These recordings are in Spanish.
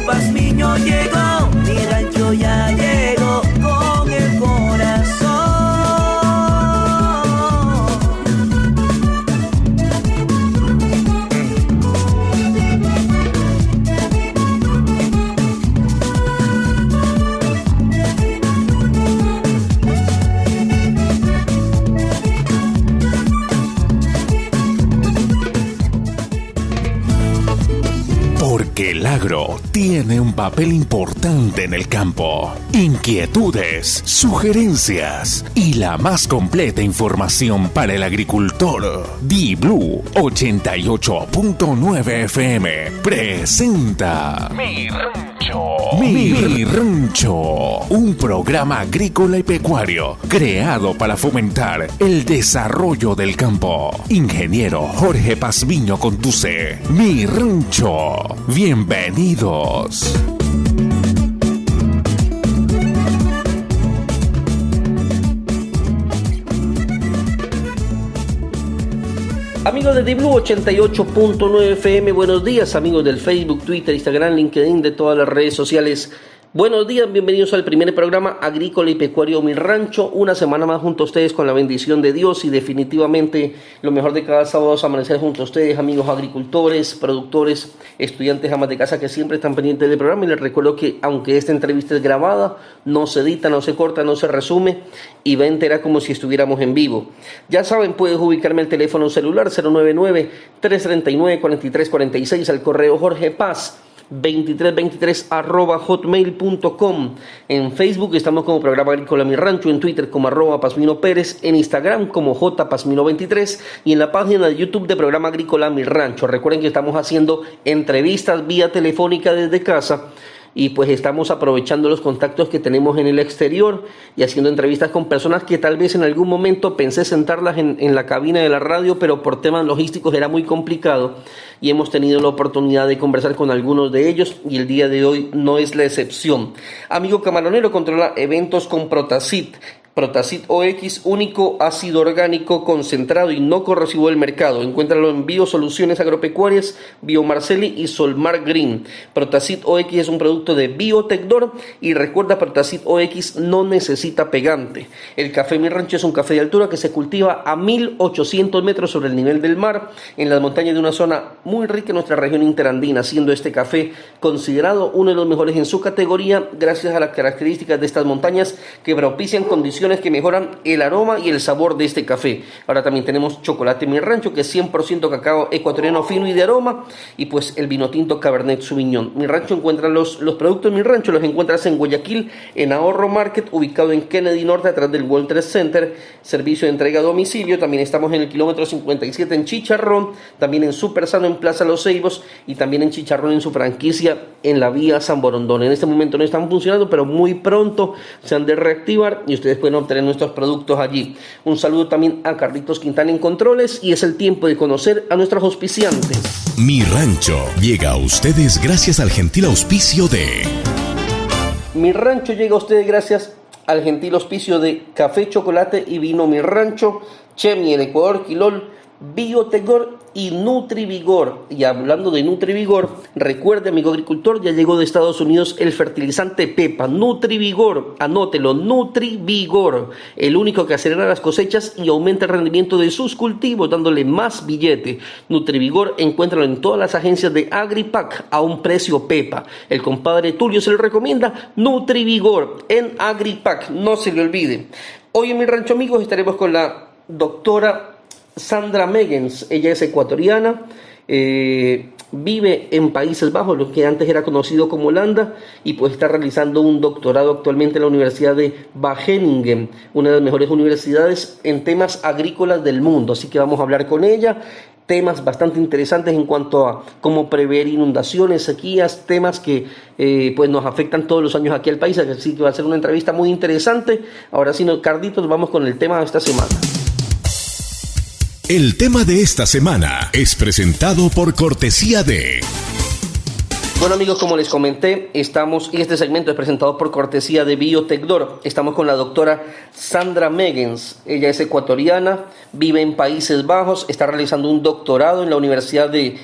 Pazmiño llegó, mi rancho ya llegó con el corazón. Porque el agro tiene un papel importante en el campo. Inquietudes, sugerencias y la más completa información para el agricultor. Di-Blue 88.9 FM presenta Mi Rancho, un programa agrícola y pecuario creado para fomentar el desarrollo del campo. Ingeniero Jorge Pazmiño conduce Mi Rancho. Bienvenidos. Amigos de Di-Blue 88.9 FM, buenos días, amigos del Facebook, Twitter, Instagram, LinkedIn, de todas las redes sociales. Buenos días, bienvenidos al primer programa agrícola y pecuario Mi Rancho. Una semana más junto a ustedes con la bendición de Dios y definitivamente lo mejor de cada sábado es amanecer junto a ustedes, amigos agricultores, productores, estudiantes, amas de casa que siempre están pendientes del programa. Y les recuerdo que aunque esta entrevista es grabada, no se edita, no se corta, no se resume y va a enterar como si estuviéramos en vivo. Ya saben, puedes ubicarme al teléfono celular 099-339-4346, al correo Jorge Paz 2323@hotmail.com. En Facebook estamos como Programa Agrícola Mi Rancho, en Twitter como @Pazmino Pérez, en Instagram como jpazmino23 y en la página de YouTube de Programa Agrícola Mi Rancho. Recuerden que estamos haciendo entrevistas vía telefónica desde casa y pues estamos aprovechando los contactos que tenemos en el exterior y haciendo entrevistas con personas que tal vez en algún momento pensé sentarlas en la cabina de la radio, pero por temas logísticos era muy complicado y hemos tenido la oportunidad de conversar con algunos de ellos y el día de hoy no es la excepción. Amigo camaronero, controla eventos con Protacid. Protacid OX, único ácido orgánico concentrado y no corrosivo del mercado. Encuéntralo en Biosoluciones Agropecuarias, Biomarceli y Solmar Green. Protacid OX es un producto de Biotecdor y recuerda, Protacid OX no necesita pegante. El café Mi Rancho es un café de altura que se cultiva a 1800 metros sobre el nivel del mar en las montañas de una zona muy rica en nuestra región interandina, siendo este café considerado uno de los mejores en su categoría gracias a las características de estas montañas que propician condiciones que mejoran el aroma y el sabor de este café. Ahora también tenemos chocolate Mi Rancho, que es 100% cacao ecuatoriano fino y de aroma, y pues el vino tinto Cabernet Sauvignon. Mi Rancho encuentra los productos Mi Rancho, los encuentras en Guayaquil, en Ahorro Market, ubicado en Kennedy Norte, atrás del World Trade Center, servicio de entrega a domicilio. También estamos en el kilómetro 57 en Chicharrón, también en Super Sano en Plaza Los Ceibos, y también en Chicharrón en su franquicia en la vía San Borondón. En este momento no están funcionando, pero muy pronto se han de reactivar y ustedes pueden obtener nuestros productos allí. Un saludo también a Carlitos Quintana en controles y es el tiempo de conocer a nuestros auspiciantes. Mi Rancho llega a ustedes gracias al gentil auspicio de... Mi Rancho llega a ustedes gracias al gentil auspicio de Café, Chocolate y Vino Mi Rancho, Chemi en Ecuador, Quilol, Biotecdor y Nutrivigor. Y hablando de Nutrivigor, recuerde, amigo agricultor, ya llegó de Estados Unidos el fertilizante Pepa. Nutrivigor, anótelo, Nutrivigor, el único que acelera las cosechas y aumenta el rendimiento de sus cultivos, dándole más billete. Nutrivigor, encuéntralo en todas las agencias de Agripac a un precio Pepa. El compadre Tulio se le recomienda Nutrivigor en Agripac, no se le olvide. Hoy en Mi Rancho, amigos, estaremos con la doctora Sandra Megens. Ella es ecuatoriana, vive en Países Bajos, lo que antes era conocido como Holanda, y pues está realizando un doctorado actualmente en la Universidad de Wageningen, una de las mejores universidades en temas agrícolas del mundo. Así que vamos a hablar con ella, temas bastante interesantes en cuanto a cómo prever inundaciones, sequías, temas que pues nos afectan todos los años aquí al país, así que va a ser una entrevista muy interesante. Ahora sí, Carlitos, vamos con el tema de esta semana. El tema de esta semana es presentado por cortesía de... Bueno, amigos, como les comenté, este segmento es presentado por cortesía de Biotecdor. Estamos con la doctora Sandra Megens. Ella es ecuatoriana, vive en Países Bajos, está realizando un doctorado en la Universidad de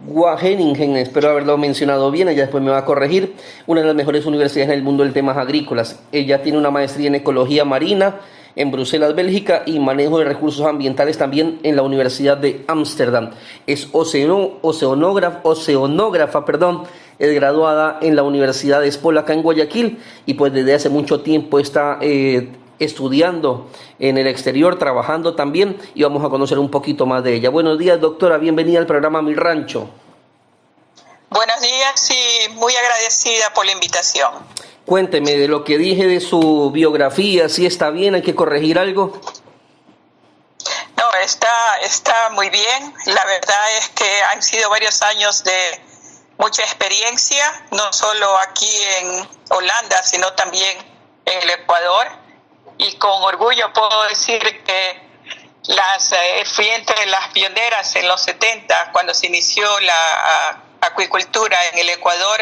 Wageningen, espero haberlo mencionado bien, ella después me va a corregir, una de las mejores universidades en el mundo del temas agrícolas. Ella tiene una maestría en ecología marina en Bruselas, Bélgica, y manejo de recursos ambientales también en la Universidad de Ámsterdam. Es oceanógrafa, es graduada en la Universidad de Espol acá en Guayaquil, y pues desde hace mucho tiempo está estudiando en el exterior, trabajando también, y vamos a conocer un poquito más de ella. Buenos días, doctora, bienvenida al programa Mi Rancho. Buenos días y muy agradecida por la invitación. Cuénteme de lo que dije de su biografía, si está bien, hay que corregir algo. No, está muy bien. La verdad es que han sido varios años de mucha experiencia, no solo aquí en Holanda, sino también en el Ecuador. Y con orgullo puedo decir que fui entre las pioneras en los 70, cuando se inició la acuicultura en el Ecuador,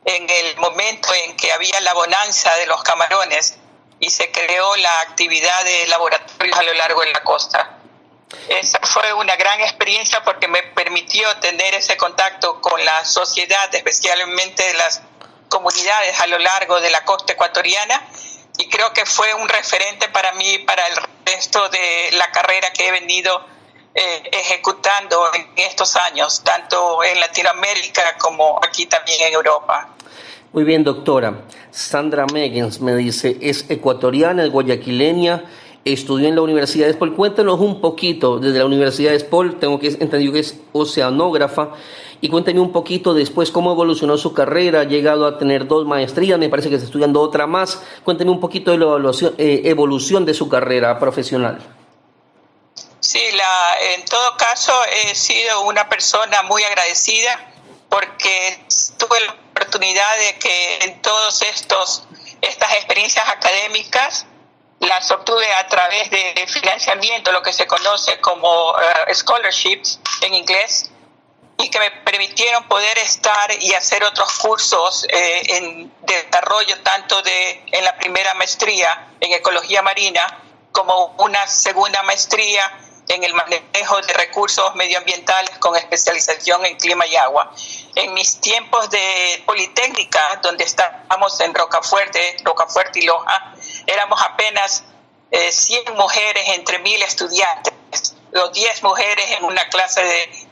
en el momento en que había la bonanza de los camarones y se creó la actividad de laboratorios a lo largo de la costa. Esa fue una gran experiencia porque me permitió tener ese contacto con la sociedad, especialmente de las comunidades a lo largo de la costa ecuatoriana, y creo que fue un referente para mí, para el resto de la carrera que he venido ejecutando en estos años, tanto en Latinoamérica como aquí también en Europa. Muy bien, doctora. Sandra Megens me dice, es ecuatoriana, es guayaquileña, estudió en la Universidad de Espol. Cuéntanos un poquito, desde la Universidad de Espol, tengo que entendido que es oceanógrafa, y cuénteme un poquito después cómo evolucionó su carrera, ha llegado a tener 2 maestrías, me parece que está estudiando otra más. Cuénteme un poquito de la evolución de su carrera profesional. Sí, en todo caso he sido una persona muy agradecida porque tuve la oportunidad de que en todas estas experiencias académicas las obtuve a través de financiamiento, lo que se conoce como scholarships en inglés, y que me permitieron poder estar y hacer otros cursos de desarrollo, tanto en la primera maestría en ecología marina como una segunda maestría en el manejo de recursos medioambientales con especialización en clima y agua. En mis tiempos de Politécnica, donde estábamos en Rocafuerte y Loja, éramos apenas 100 mujeres entre 1000 estudiantes, los 10 mujeres en una clase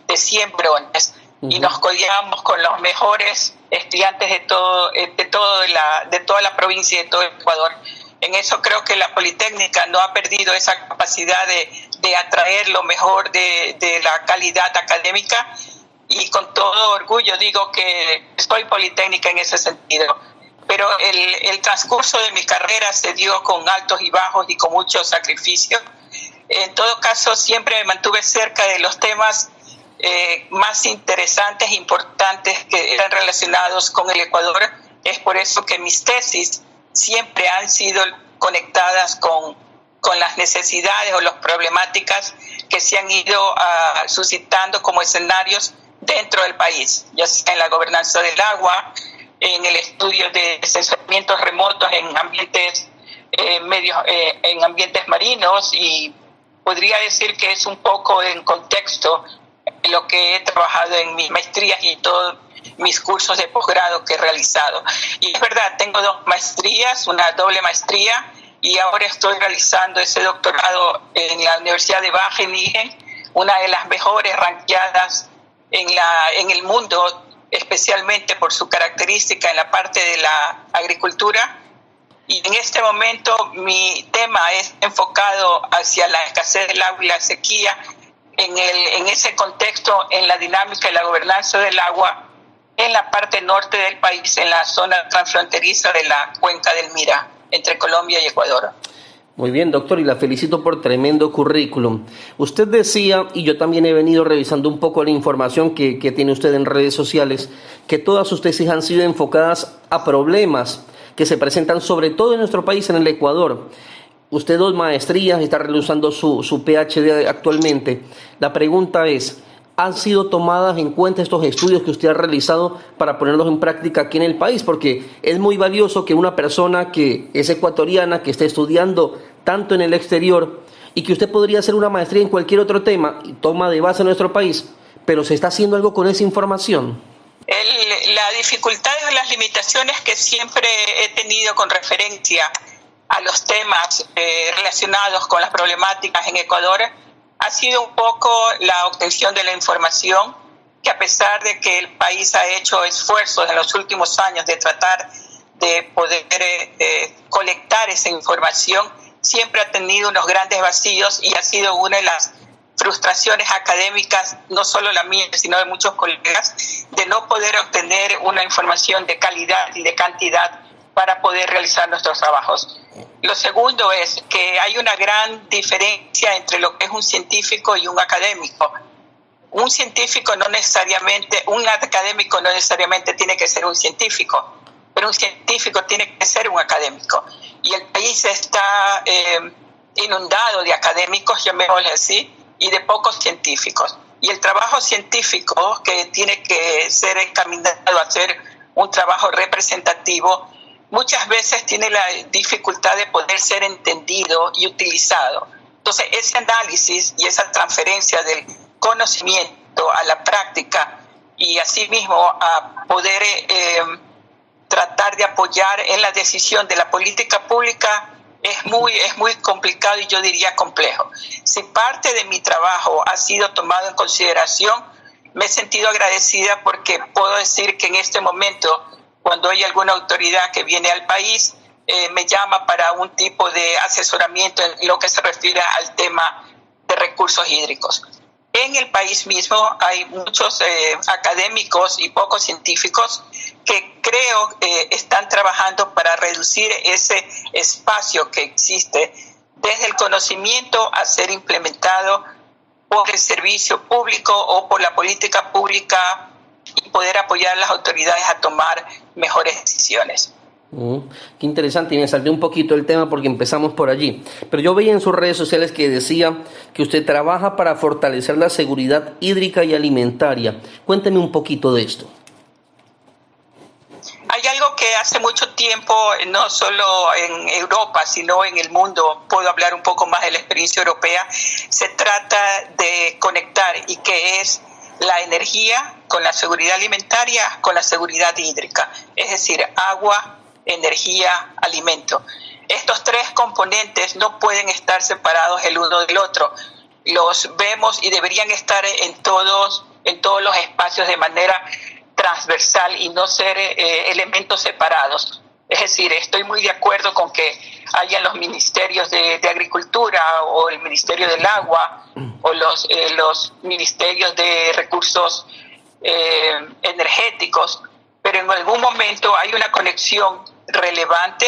de 100 varones, y nos codeábamos con los mejores estudiantes de toda la provincia y de todo el Ecuador. En eso creo que la Politécnica no ha perdido esa capacidad de atraer lo mejor de la calidad académica, y con todo orgullo digo que soy politécnica en ese sentido. Pero el transcurso de mi carrera se dio con altos y bajos y con mucho sacrificio. En todo caso, siempre me mantuve cerca de los temas más interesantes e importantes que eran relacionados con el Ecuador. Es por eso que mis tesis siempre han sido conectadas con las necesidades o las problemáticas que se han ido suscitando como escenarios dentro del país, ya sea en la gobernanza del agua, en el estudio de sensoriamientos remotos en ambientes en ambientes marinos, y podría decir que es un poco en contexto lo que he trabajado en mis maestrías y todos mis cursos de posgrado que he realizado. Y es verdad, tengo 2 maestrías, una doble maestría, y ahora estoy realizando ese doctorado en la Universidad de Wageningen, una de las mejores ranqueadas en el mundo, especialmente por su característica en la parte de la agricultura. Y en este momento mi tema es enfocado hacia la escasez del agua y la sequía, en ese contexto, en la dinámica y la gobernanza del agua en la parte norte del país, en la zona transfronteriza de la cuenca del Mira, entre Colombia y Ecuador. Muy bien, doctor, y la felicito por tremendo currículum. Usted decía, y yo también he venido revisando un poco la información que tiene usted en redes sociales, que todas sus tesis han sido enfocadas a problemas que se presentan sobre todo en nuestro país, en el Ecuador. Usted 2 maestrías, está realizando su PhD actualmente. La pregunta es, ¿han sido tomadas en cuenta estos estudios que usted ha realizado para ponerlos en práctica aquí en el país? Porque es muy valioso que una persona que es ecuatoriana, que esté estudiando tanto en el exterior y que usted podría hacer una maestría en cualquier otro tema y toma de base en nuestro país, pero ¿se está haciendo algo con esa información? La dificultad y las limitaciones que siempre he tenido con referencia a los temas relacionados con las problemáticas en Ecuador ha sido un poco la obtención de la información, que a pesar de que el país ha hecho esfuerzos en los últimos años de tratar de poder colectar esa información, siempre ha tenido unos grandes vacíos y ha sido una de las frustraciones académicas, no solo la mía, sino de muchos colegas, de no poder obtener una información de calidad y de cantidad para poder realizar nuestros trabajos. Lo segundo es que hay una gran diferencia entre lo que es un científico y un académico. Un científico no necesariamente, un académico no necesariamente tiene que ser un científico, pero un científico tiene que ser un académico. Y el país está inundado de académicos, llamémosle así, y de pocos científicos. Y el trabajo científico, que tiene que ser encaminado a ser un trabajo representativo, muchas veces tiene la dificultad de poder ser entendido y utilizado. Entonces, ese análisis y esa transferencia del conocimiento a la práctica y asimismo a poder tratar de apoyar en la decisión de la política pública es muy complicado y yo diría complejo. Si parte de mi trabajo ha sido tomado en consideración, me he sentido agradecida porque puedo decir que en este momento, cuando hay alguna autoridad que viene al país, me llama para un tipo de asesoramiento en lo que se refiere al tema de recursos hídricos. En el país mismo hay muchos académicos y pocos científicos que creo están trabajando para reducir ese espacio que existe desde el conocimiento a ser implementado por el servicio público o por la política pública y poder apoyar a las autoridades a tomar mejores decisiones. Qué interesante, y me salté un poquito el tema porque empezamos por allí. Pero yo veía en sus redes sociales que decía que usted trabaja para fortalecer la seguridad hídrica y alimentaria. Cuénteme un poquito de esto. Hay algo que hace mucho tiempo, no solo en Europa, sino en el mundo, puedo hablar un poco más de la experiencia europea, se trata de conectar y que es la energía con la seguridad alimentaria, con la seguridad hídrica, es decir, agua, energía, alimento. Estos tres componentes no pueden estar separados el uno del otro. Los vemos y deberían estar en todos los espacios de manera transversal y no ser elementos separados. Es decir, estoy muy de acuerdo con que hayan los ministerios de Agricultura o el Ministerio del Agua o los ministerios de recursos energéticos, pero en algún momento hay una conexión relevante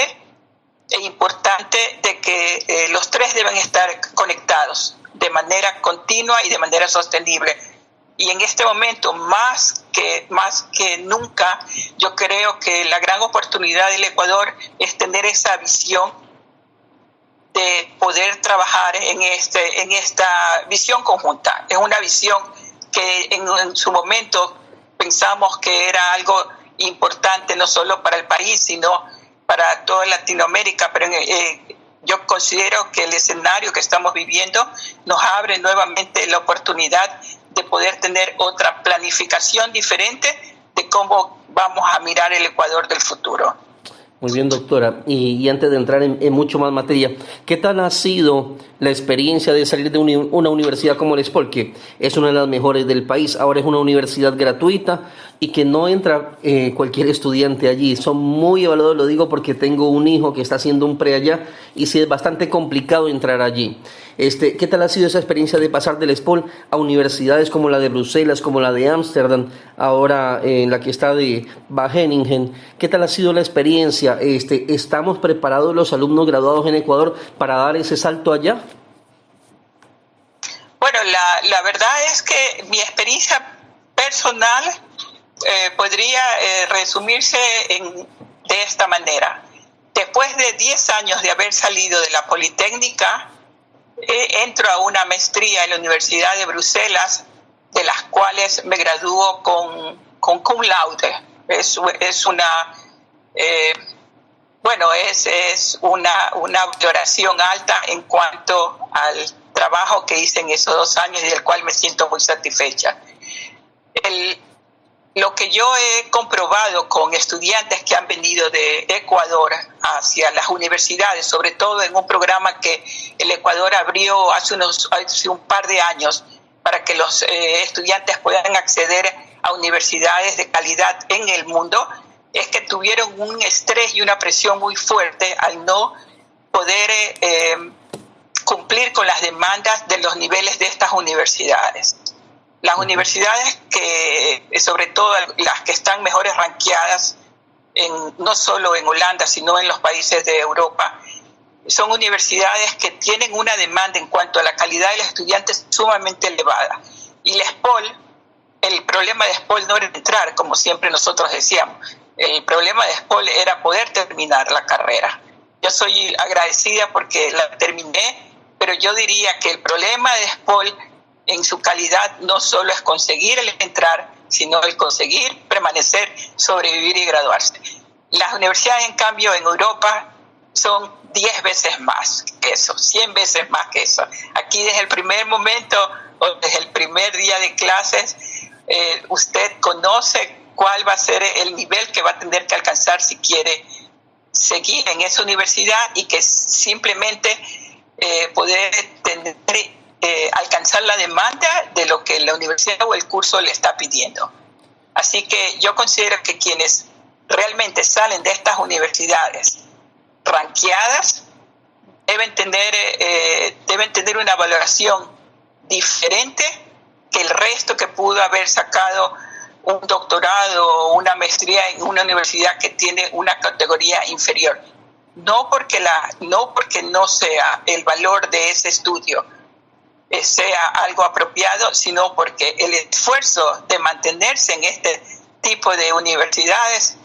e importante de que los tres deben estar conectados de manera continua y de manera sostenible. Y en este momento, más que nunca, yo creo que la gran oportunidad del Ecuador es tener esa visión de poder trabajar en esta visión conjunta. Es una visión que en su momento pensamos que era algo importante no solo para el país, sino para toda Latinoamérica, pero yo considero que el escenario que estamos viviendo nos abre nuevamente la oportunidad de poder tener otra planificación diferente de cómo vamos a mirar el Ecuador del futuro. Muy bien, doctora. Y antes de entrar en mucho más materia, ¿qué tal ha sido la experiencia de salir de una universidad como el ESPOL, que es una de las mejores del país? Ahora es una universidad gratuita y que no entra cualquier estudiante allí. Son muy evaluados, lo digo porque tengo un hijo que está haciendo un pre allá y sí es bastante complicado entrar allí. ¿Qué tal ha sido esa experiencia de pasar del ESPOL a universidades como la de Bruselas, como la de Ámsterdam, ahora en la que está de Wageningen? ¿Qué tal ha sido la experiencia? ¿Estamos preparados los alumnos graduados en Ecuador para dar ese salto allá? Bueno, la verdad es que mi experiencia personal podría resumirse de esta manera. Después de 10 años de haber salido de la Politécnica, entro a una maestría en la Universidad de Bruselas, de las cuales me gradúo con cum laude. Es una valoración alta en cuanto al trabajo que hice en esos 2 años y del cual me siento muy satisfecha. lo que yo he comprobado con estudiantes que han venido de Ecuador hacia las universidades, sobre todo en un programa que el Ecuador abrió hace un par de años para que los estudiantes puedan acceder a universidades de calidad en el mundo, es que tuvieron un estrés y una presión muy fuerte al no poder cumplir con las demandas de los niveles de estas universidades. Las universidades que, sobre todo las que están mejores rankeadas, no solo en Holanda, sino en los países de Europa, son universidades que tienen una demanda en cuanto a la calidad de los estudiantes sumamente elevada. Y la SPOL, el problema de SPOL no era entrar, como siempre nosotros decíamos. El problema de SPOL era poder terminar la carrera. Yo soy agradecida porque la terminé, pero yo diría que el problema de SPOL en su calidad no solo es conseguir el entrar, sino el conseguir permanecer, sobrevivir y graduarse. Las universidades, en cambio, en Europa son 10 veces más que eso, 100 veces más que eso. Aquí desde el primer momento o desde el primer día de clases, usted conoce cuál va a ser el nivel que va a tener que alcanzar si quiere seguir en esa universidad y que simplemente poder tener alcanzar la demanda de lo que la universidad o el curso le está pidiendo. Así que yo considero que quienes realmente salen de estas universidades ranqueadas deben tener una valoración diferente que el resto que pudo haber sacado un doctorado o una maestría en una universidad que tiene una categoría inferior. No porque no sea el valor de ese estudio sea algo apropiado, sino porque el esfuerzo de mantenerse en este tipo de universidades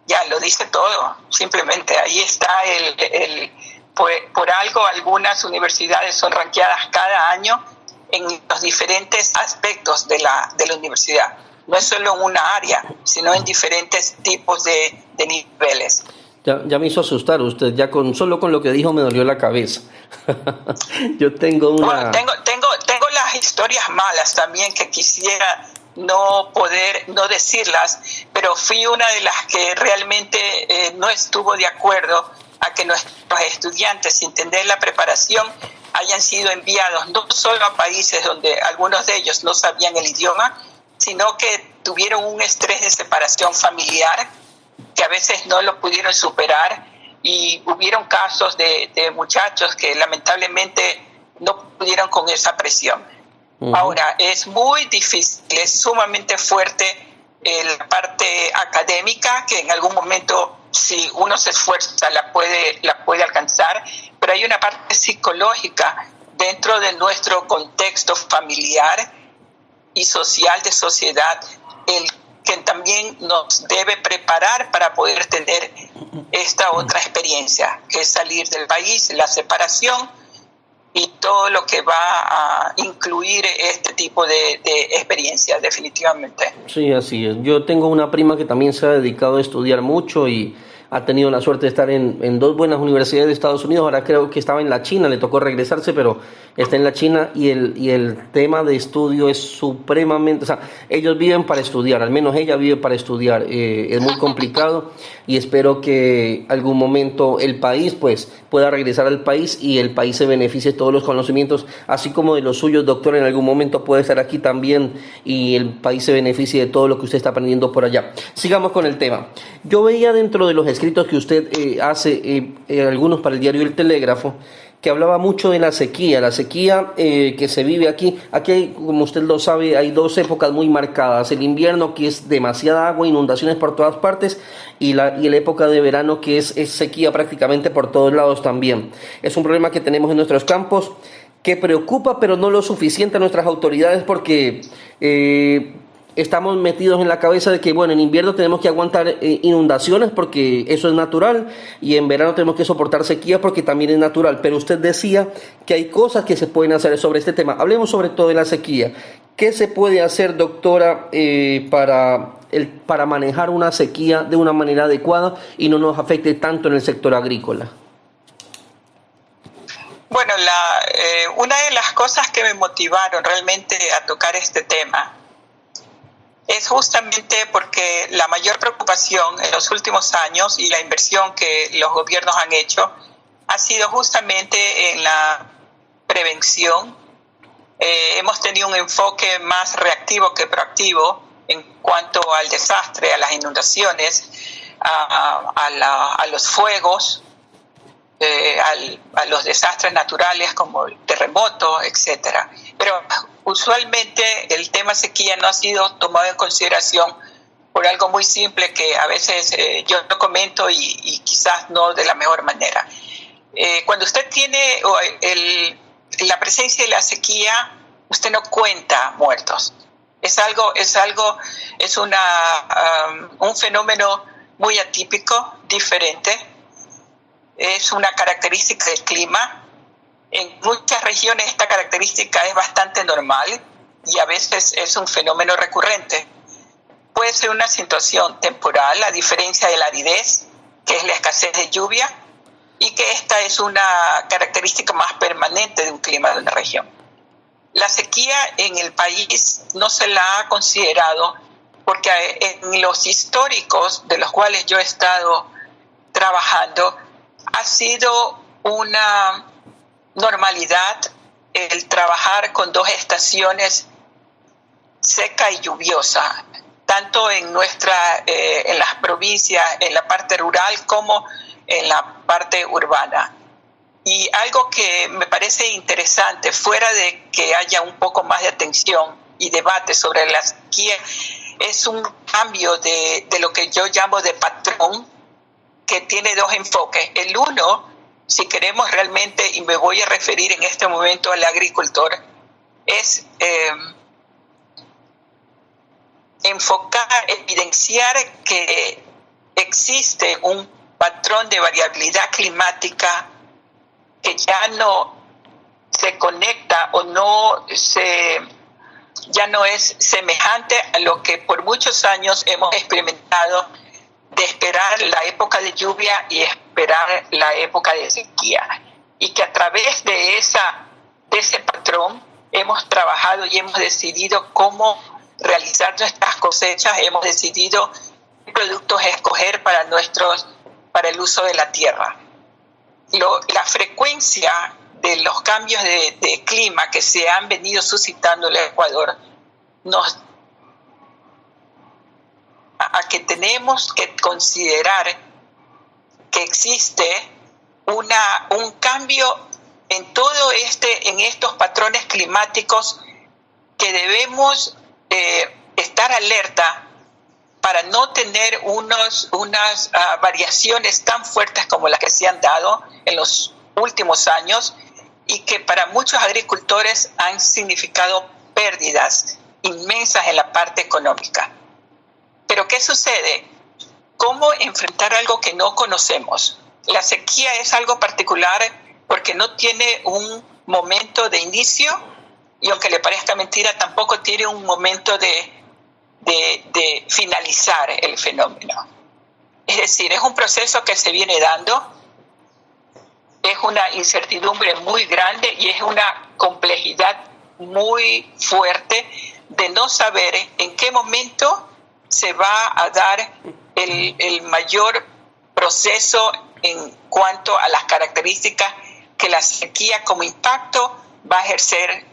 ya lo dice todo. Simplemente ahí está por algo algunas universidades son ranqueadas cada año en los diferentes aspectos de la universidad. No es solo en una área, sino en diferentes tipos de niveles. Ya me hizo asustar usted, solo con lo que dijo me dolió la cabeza. Yo tengo una... Bueno, tengo las historias malas también que quisiera no decirlas, pero fui una de las que realmente no estuvo de acuerdo a que nuestros estudiantes, sin tener la preparación, hayan sido enviados no solo a países donde algunos de ellos no sabían el idioma, sino que tuvieron un estrés de separación familiar que a veces no lo pudieron superar, y hubieron casos de muchachos que lamentablemente no pudieron con esa presión. Uh-huh. Ahora, es muy difícil, es sumamente fuerte la parte académica, que en algún momento, si uno se esfuerza, la puede alcanzar, pero hay una parte psicológica dentro de nuestro contexto familiar y social de sociedad, que también nos debe preparar para poder tener esta otra experiencia, que es salir del país, la separación y todo lo que va a incluir este tipo de experiencias, definitivamente. Sí, así es. Yo tengo una prima que también se ha dedicado a estudiar mucho y ha tenido la suerte de estar en 2 buenas universidades de Estados Unidos. Ahora creo que estaba en la China, le tocó regresarse, pero está en la China, y el tema de estudio es supremamente... O sea, ellos viven para estudiar, al menos ella vive para estudiar. Es muy complicado, y espero que algún momento el país pues pueda regresar al país y el país se beneficie de todos los conocimientos, así como de los suyos, doctor, en algún momento puede estar aquí también y el país se beneficie de todo lo que usted está aprendiendo por allá. Sigamos con el tema. Yo veía dentro de los escritos que usted hace, algunos para el diario El Telégrafo, que hablaba mucho de la sequía que se vive aquí. Aquí hay, como usted lo sabe, hay 2 épocas muy marcadas: el invierno, que es demasiada agua, inundaciones por todas partes, y la época de verano, que es sequía prácticamente por todos lados también. Es un problema que tenemos en nuestros campos, que preocupa, pero no lo suficiente a nuestras autoridades, porque estamos metidos en la cabeza de que, bueno, en invierno tenemos que aguantar inundaciones porque eso es natural, y en verano tenemos que soportar sequías porque también es natural. Pero usted decía que hay cosas que se pueden hacer sobre este tema. Hablemos sobre todo de la sequía. ¿Qué se puede hacer, doctora, para manejar una sequía de una manera adecuada y no nos afecte tanto en el sector agrícola? Bueno, una de las cosas que me motivaron realmente a tocar este tema es justamente porque la mayor preocupación en los últimos años y la inversión que los gobiernos han hecho ha sido justamente en la prevención. Hemos tenido un enfoque más reactivo que proactivo en cuanto al desastre, a las inundaciones, a los fuegos, a los desastres naturales como el terremoto, etcétera. Pero usualmente el tema sequía no ha sido tomado en consideración por algo muy simple que a veces yo lo comento y quizás no de la mejor manera. Cuando usted tiene la presencia de la sequía, usted no cuenta muertos. Es un fenómeno muy atípico, diferente. Es una característica del clima. En muchas regiones esta característica es bastante normal y a veces es un fenómeno recurrente. Puede ser una situación temporal, a diferencia de la aridez, que es la escasez de lluvia, y que esta es una característica más permanente de un clima de una región. La sequía en el país no se la ha considerado porque en los históricos de los cuales yo he estado trabajando ha sido una normalidad el trabajar con 2 estaciones, seca y lluviosa, tanto en las provincias, en la parte rural como en la parte urbana. Y algo que me parece interesante, fuera de que haya un poco más de atención y debate sobre la sequía, es un cambio de lo que yo llamo de patrón, que tiene 2 enfoques. El uno, si queremos realmente, y me voy a referir en este momento al agricultor, es enfocar, evidenciar que existe un patrón de variabilidad climática que ya no se conecta o ya no es semejante a lo que por muchos años hemos experimentado de esperar la época de lluvia y esperar la época de sequía. Y que a través de ese patrón hemos trabajado y hemos decidido cómo realizar nuestras cosechas, hemos decidido qué productos escoger para el uso de la tierra. La frecuencia de los cambios de clima que se han venido suscitando en el Ecuador nos a que tenemos que considerar que existe un cambio en en estos patrones climáticos que debemos estar alerta para no tener unas variaciones tan fuertes como las que se han dado en los últimos años y que para muchos agricultores han significado pérdidas inmensas en la parte económica. Pero ¿qué sucede? ¿Cómo enfrentar algo que no conocemos? La sequía es algo particular porque no tiene un momento de inicio y, aunque le parezca mentira, tampoco tiene un momento de finalizar el fenómeno. Es decir, es un proceso que se viene dando, es una incertidumbre muy grande y es una complejidad muy fuerte de no saber en qué momento se va a dar el mayor proceso en cuanto a las características que la sequía como impacto va a ejercer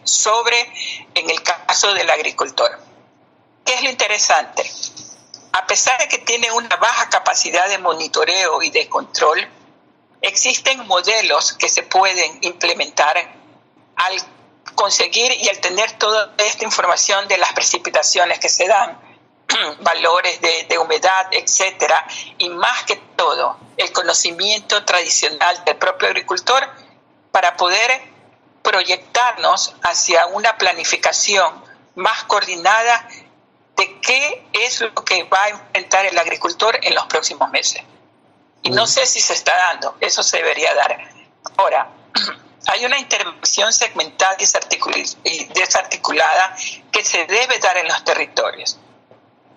en el caso del agricultor. ¿Qué es lo interesante? A pesar de que tiene una baja capacidad de monitoreo y de control, existen modelos que se pueden implementar al conseguir y al tener toda esta información de las precipitaciones que se dan, valores de humedad, etcétera, y más que todo el conocimiento tradicional del propio agricultor para poder proyectarnos hacia una planificación más coordinada de qué es lo que va a enfrentar el agricultor en los próximos meses. Y no sé si se está dando, eso se debería dar. Ahora, hay una intervención segmentada y desarticulada que se debe dar en los territorios.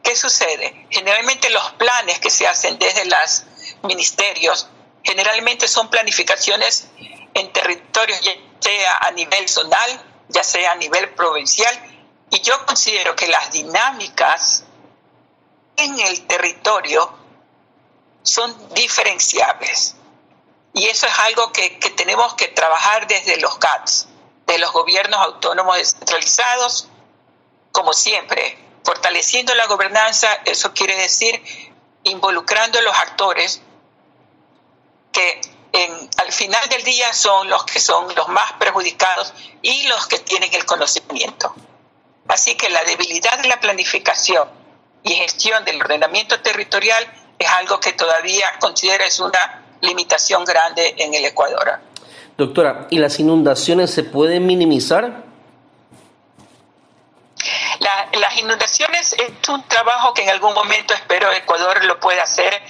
¿Qué sucede? Generalmente los planes que se hacen desde los ministerios generalmente son planificaciones en territorios, ya sea a nivel zonal, ya sea a nivel provincial, Y yo considero que las dinámicas en el territorio son diferenciables. Y eso es algo que tenemos que trabajar desde los GATS, de los gobiernos autónomos descentralizados, como siempre, fortaleciendo la gobernanza. Eso quiere decir involucrando a los actores que al final del día son los más perjudicados y los que tienen el conocimiento. Así que la debilidad de la planificación y gestión del ordenamiento territorial es algo que todavía considero es una limitación grande en el Ecuador. Doctora, ¿y las inundaciones se pueden minimizar? Las inundaciones es un trabajo que en algún momento espero Ecuador lo pueda hacer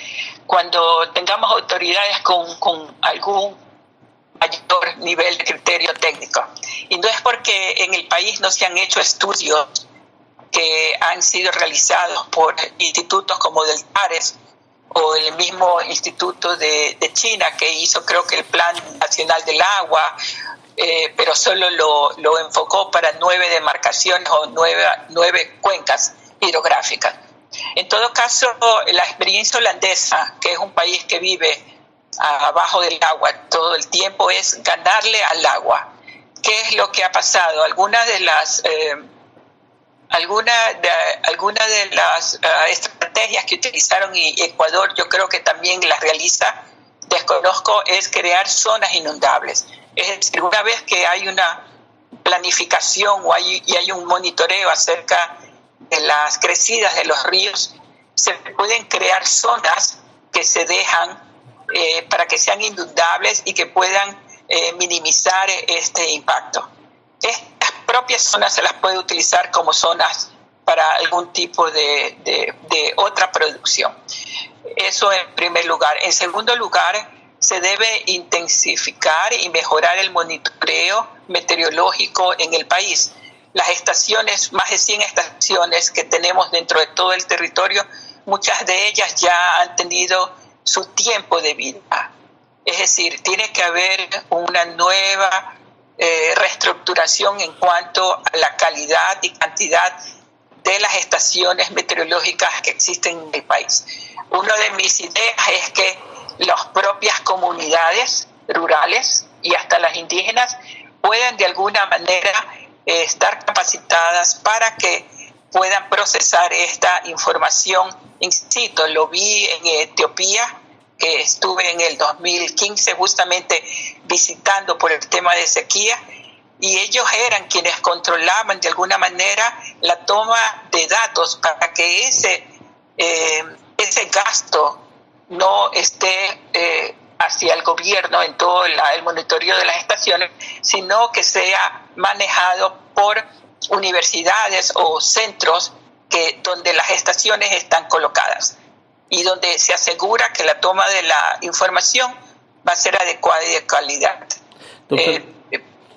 cuando tengamos autoridades con algún mayor nivel de criterio técnico. Y no es porque en el país no se han hecho estudios que han sido realizados por institutos como del TARES o el mismo instituto de China que hizo creo que el Plan Nacional del Agua, pero solo lo enfocó para 9 demarcaciones o 9 cuencas hidrográficas. En todo caso, la experiencia holandesa, que es un país que vive abajo del agua todo el tiempo, es ganarle al agua. ¿Qué es lo que ha pasado? Algunas de las estrategias que utilizaron y Ecuador, yo creo que también las realiza, desconozco, es crear zonas inundables. Es decir, una vez que hay una planificación y hay un monitoreo acerca de las crecidas de los ríos, se pueden crear zonas que se dejan para que sean inundables y que puedan minimizar este impacto. Estas propias zonas se las puede utilizar como zonas para algún tipo de otra producción. Eso en primer lugar. En segundo lugar, se debe intensificar y mejorar el monitoreo meteorológico en el país. Las estaciones, más de 100 estaciones que tenemos dentro de todo el territorio, muchas de ellas ya han tenido su tiempo de vida. Es decir, tiene que haber una nueva reestructuración en cuanto a la calidad y cantidad de las estaciones meteorológicas que existen en el país. Una de mis ideas es que las propias comunidades rurales y hasta las indígenas puedan de alguna manera estar capacitadas para que puedan procesar esta información in situ. Lo vi en Etiopía, que estuve en el 2015 justamente visitando por el tema de sequía, y ellos eran quienes controlaban de alguna manera la toma de datos para que ese gasto no esté hacia el gobierno en todo el monitoreo de las estaciones, sino que sea manejado por universidades o centros donde las estaciones están colocadas y donde se asegura que la toma de la información va a ser adecuada y de calidad.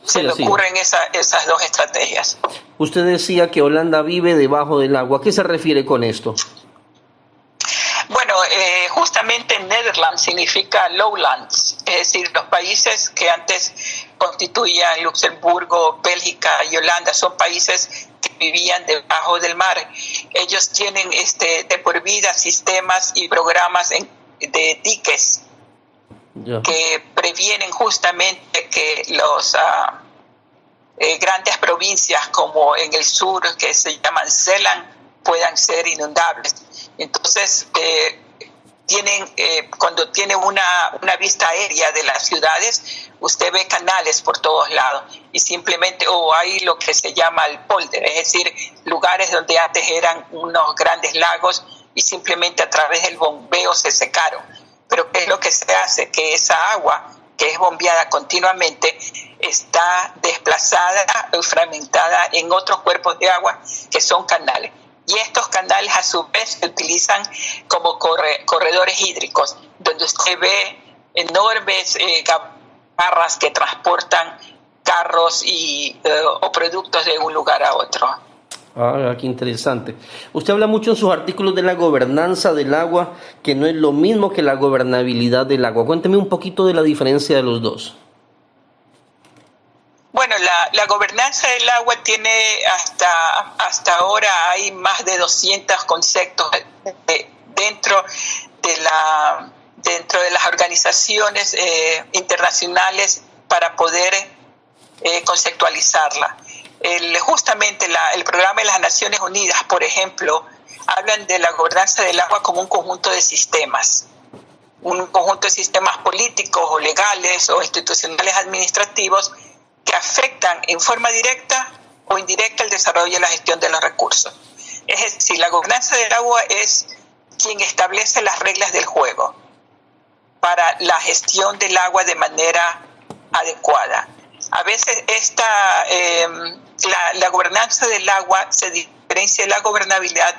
Se me ocurren esas dos estrategias. Usted decía que Holanda vive debajo del agua. ¿A qué se refiere con esto? Bueno, justamente Netherlands significa lowlands, es decir, los países que antes constituían Luxemburgo, Bélgica y Holanda son países que vivían debajo del mar. Ellos tienen de por vida sistemas y programas de diques que previenen justamente que los grandes provincias como en el sur, que se llaman Zeeland, puedan ser inundables. Entonces, cuando tiene una vista aérea de las ciudades, usted ve canales por todos lados y simplemente, hay lo que se llama el polder, es decir, lugares donde antes eran unos grandes lagos y simplemente a través del bombeo se secaron. Pero ¿qué es lo que se hace? Que esa agua, que es bombeada continuamente, está desplazada o fragmentada en otros cuerpos de agua que son canales. Y estos canales a su vez se utilizan como corredores hídricos, donde usted ve enormes garras que transportan carros o productos de un lugar a otro. Ah, qué interesante. Usted habla mucho en sus artículos de la gobernanza del agua, que no es lo mismo que la gobernabilidad del agua. Cuénteme un poquito de la diferencia de los dos. Bueno, la gobernanza del agua tiene hasta ahora hay más de 200 conceptos dentro de las organizaciones internacionales para poder conceptualizarla. Justamente el programa de las Naciones Unidas, por ejemplo, hablan de la gobernanza del agua como un conjunto de sistemas. Un conjunto de sistemas políticos o legales o institucionales administrativos que afectan en forma directa o indirecta el desarrollo y la gestión de los recursos. Es decir, la gobernanza del agua es quien establece las reglas del juego para la gestión del agua de manera adecuada. A veces la gobernanza del agua se diferencia de la gobernabilidad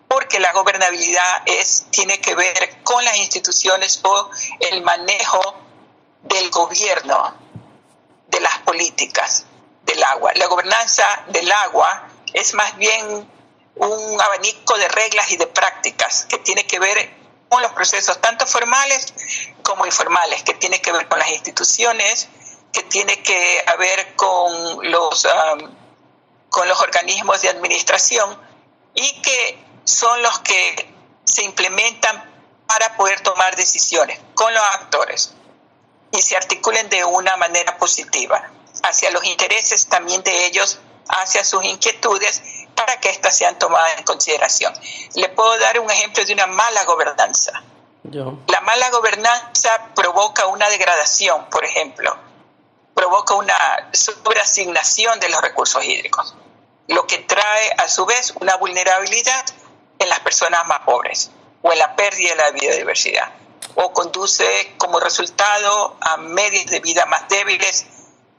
porque la gobernabilidad tiene que ver con las instituciones o el manejo del gobierno de las políticas del agua. La gobernanza del agua es más bien un abanico de reglas y de prácticas que tiene que ver con los procesos tanto formales como informales, que tiene que ver con las instituciones, que tiene que ver con los organismos de administración y que son los que se implementan para poder tomar decisiones con los actores y se articulen de una manera positiva hacia los intereses también de ellos, hacia sus inquietudes, para que éstas sean tomadas en consideración. Le puedo dar un ejemplo de una mala gobernanza. La mala gobernanza provoca una degradación, por ejemplo, provoca una sobreasignación de los recursos hídricos, lo que trae a su vez una vulnerabilidad en las personas más pobres o en la pérdida de la biodiversidad, o conduce como resultado a medios de vida más débiles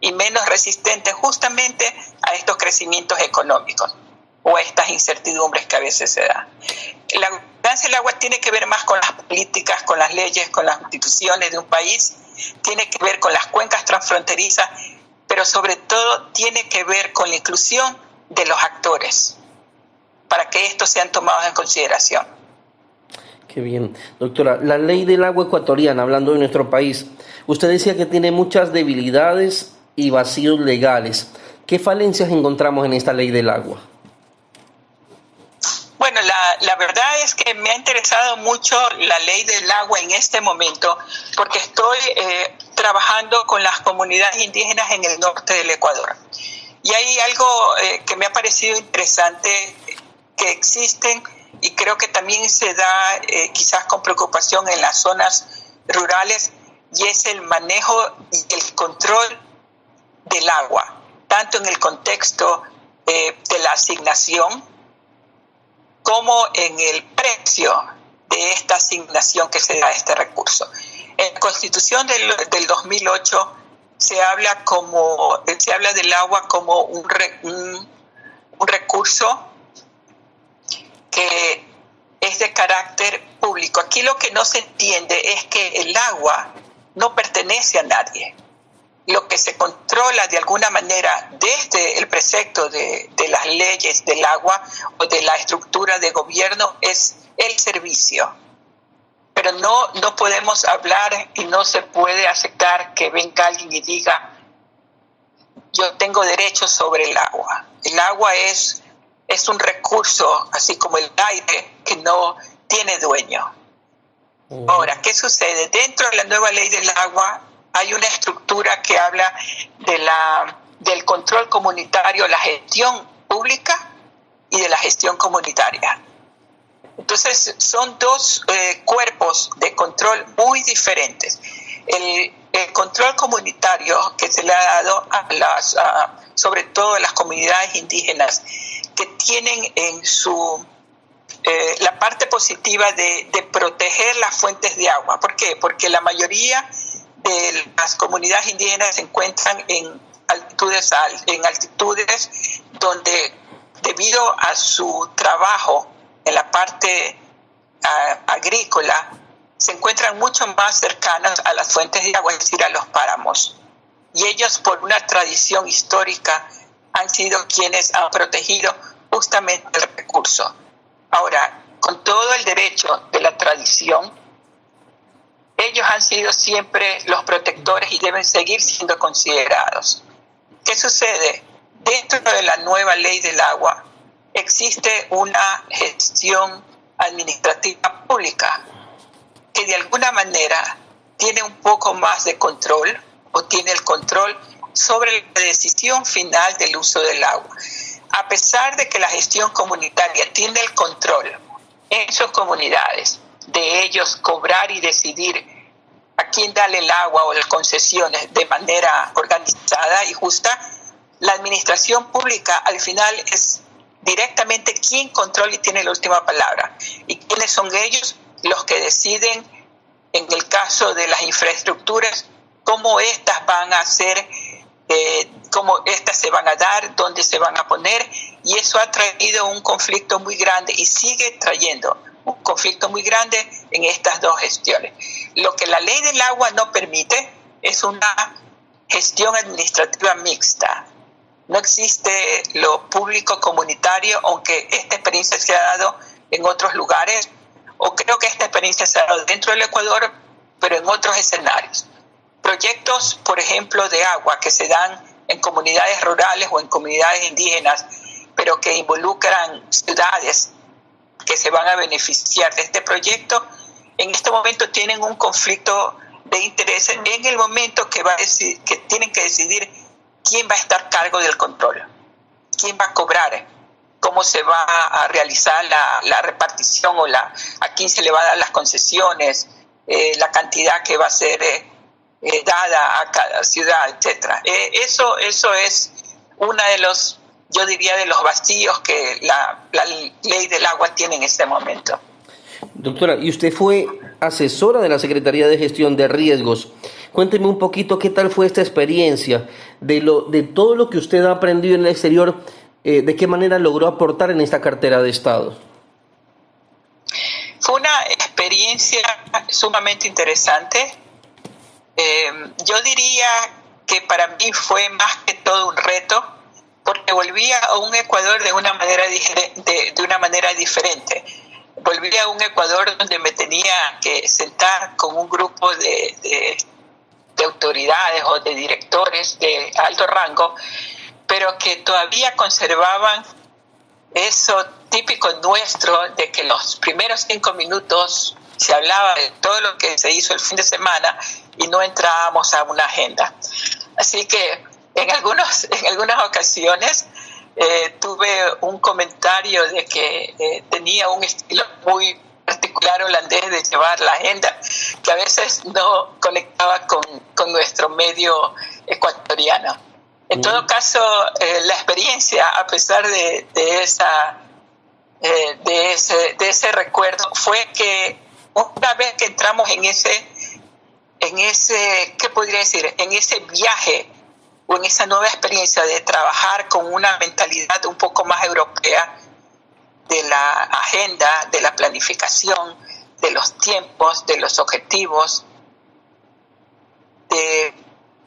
y menos resistentes justamente a estos crecimientos económicos o a estas incertidumbres que a veces se dan. La gobernanza del agua tiene que ver más con las políticas, con las leyes, con las instituciones de un país, tiene que ver con las cuencas transfronterizas, pero sobre todo tiene que ver con la inclusión de los actores para que estos sean tomados en consideración. Qué bien. Doctora, la ley del agua ecuatoriana, hablando de nuestro país, usted decía que tiene muchas debilidades y vacíos legales. ¿Qué falencias encontramos en esta ley del agua? Bueno, la verdad es que me ha interesado mucho la ley del agua en este momento porque estoy trabajando con las comunidades indígenas en el norte del Ecuador. Y hay algo que me ha parecido interesante, que existen y creo que también se da quizás con preocupación en las zonas rurales, y es el manejo y el control del agua, tanto en el contexto de la asignación como en el precio de esta asignación que se da a este recurso. En la Constitución del 2008 se habla del agua como un recurso que es de carácter público. Aquí lo que no se entiende es que el agua no pertenece a nadie. Lo que se controla de alguna manera desde el precepto de las leyes del agua o de la estructura de gobierno es el servicio. Pero no podemos hablar y no se puede aceptar que venga alguien y diga: yo tengo derechos sobre el agua. El agua es un recurso, así como el aire, que no tiene dueño. Ahora, ¿qué sucede? Dentro de la nueva ley del agua hay una estructura que habla del control comunitario, la gestión pública y de la gestión comunitaria. Entonces, son dos cuerpos de control muy diferentes. El control comunitario que se le ha dado sobre todo a las comunidades indígenas, que tienen en la parte positiva de proteger las fuentes de agua. ¿Por qué? Porque la mayoría de las comunidades indígenas se encuentran en altitudes donde, debido a su trabajo en la parte agrícola, se encuentran mucho más cercanos a las fuentes de agua, es decir, a los páramos. Y ellos, por una tradición histórica, han sido quienes han protegido justamente el recurso. Ahora, con todo el derecho de la tradición, ellos han sido siempre los protectores y deben seguir siendo considerados. ¿Qué sucede? Dentro de la nueva ley del agua existe una gestión administrativa pública que de alguna manera tiene un poco más de control o tiene el control sobre la decisión final del uso del agua. A pesar de que la gestión comunitaria tiene el control en sus comunidades de ellos cobrar y decidir a quién darle el agua o las concesiones de manera organizada y justa, la administración pública al final es directamente quien controla y tiene la última palabra. ¿Y quiénes son ellos? Los que deciden, en el caso de las infraestructuras, cómo estas van a ser, cómo estas se van a dar, dónde se van a poner, y eso ha traído un conflicto muy grande y sigue trayendo un conflicto muy grande en estas dos gestiones. Lo que la ley del agua no permite es una gestión administrativa mixta. No existe lo público comunitario, aunque esta experiencia se ha dado en otros lugares, o creo que esta experiencia se ha dado dentro del Ecuador, pero en otros escenarios. Proyectos, por ejemplo, de agua que se dan en comunidades rurales o en comunidades indígenas, pero que involucran ciudades que se van a beneficiar de este proyecto, en este momento tienen un conflicto de intereses en el momento que tienen que decidir quién va a estar a cargo del control, quién va a cobrar, cómo se va a realizar la repartición o a quién se le va a dar las concesiones, la cantidad que va a ser dada a cada ciudad, etcétera. Eso es una de los, yo diría, de los vacíos que la ley del agua tiene en este momento. Doctora, y usted fue asesora de la Secretaría de Gestión de Riesgos. Cuénteme un poquito qué tal fue esta experiencia, de todo lo que usted ha aprendido en el exterior, de qué manera logró aportar en esta cartera de Estado. Fue una experiencia sumamente interesante. Yo diría que para mí fue más que todo un reto, porque volvía a un Ecuador de una manera diferente. Volví a un Ecuador donde me tenía que sentar con un grupo de autoridades o de directores de alto rango, pero que todavía conservaban eso típico nuestro de que los primeros 5 minutos se hablaba de todo lo que se hizo el fin de semana y no entrábamos a una agenda. Así que en algunas ocasiones tuve un comentario de que tenía un estilo muy particular holandés de llevar la agenda, que a veces no conectaba con nuestro medio ecuatoriano. En todo caso, la experiencia, a pesar de ese recuerdo, fue que una vez que entramos en ese, ¿qué podría decir? En ese viaje o en esa nueva experiencia de trabajar con una mentalidad un poco más europea de la agenda, de la planificación, de los tiempos, de los objetivos, de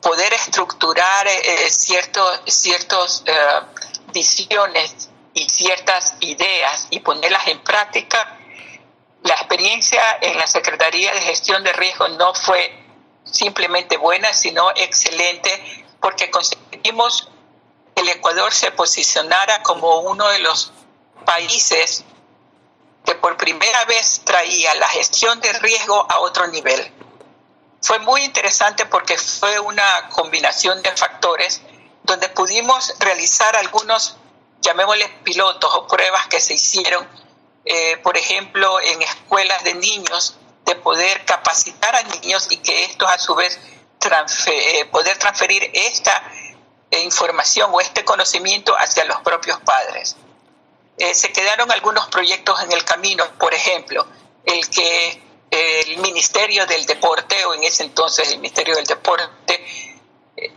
poder estructurar ciertas visiones y ciertas ideas y ponerlas en práctica. La experiencia en la Secretaría de Gestión de Riesgos no fue simplemente buena, sino excelente, porque conseguimos que el Ecuador se posicionara como uno de los países que por primera vez traía la gestión de riesgo a otro nivel. Fue muy interesante porque fue una combinación de factores donde pudimos realizar algunos, llamémosles pilotos o pruebas que se hicieron, por ejemplo, en escuelas de niños, de poder capacitar a niños y que estos a su vez poder transferir esta información o este conocimiento hacia los propios padres. Se quedaron algunos proyectos en el camino, por ejemplo, el que el Ministerio del Deporte, o en ese entonces el Ministerio del Deporte,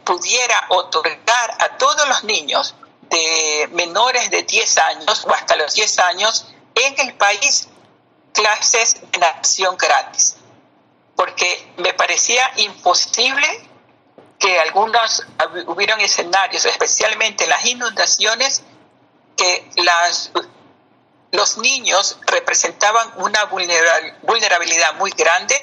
pudiera otorgar a todos los niños de menores de 10 años o hasta los 10 años en el país clases de natación gratis, porque me parecía imposible que hubieron escenarios, especialmente en las inundaciones, que los niños representaban una vulnerabilidad muy grande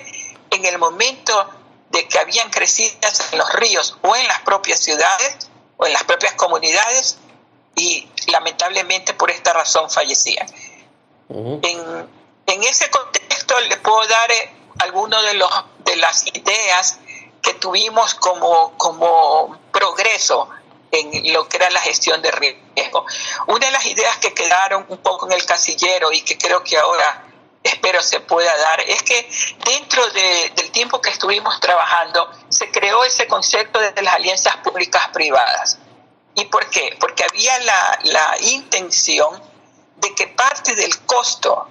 en el momento de que habían crecidas en los ríos o en las propias ciudades, o en las propias comunidades y lamentablemente por esta razón fallecían. En ese contexto le puedo dar algunos de las ideas que tuvimos como progreso en lo que era la gestión de riesgo. Una de las ideas que quedaron un poco en el casillero y que creo que ahora espero se pueda dar es que dentro del tiempo que estuvimos trabajando se creó ese concepto de las alianzas públicas-privadas. ¿Y por qué? Porque había la intención de que parte del costo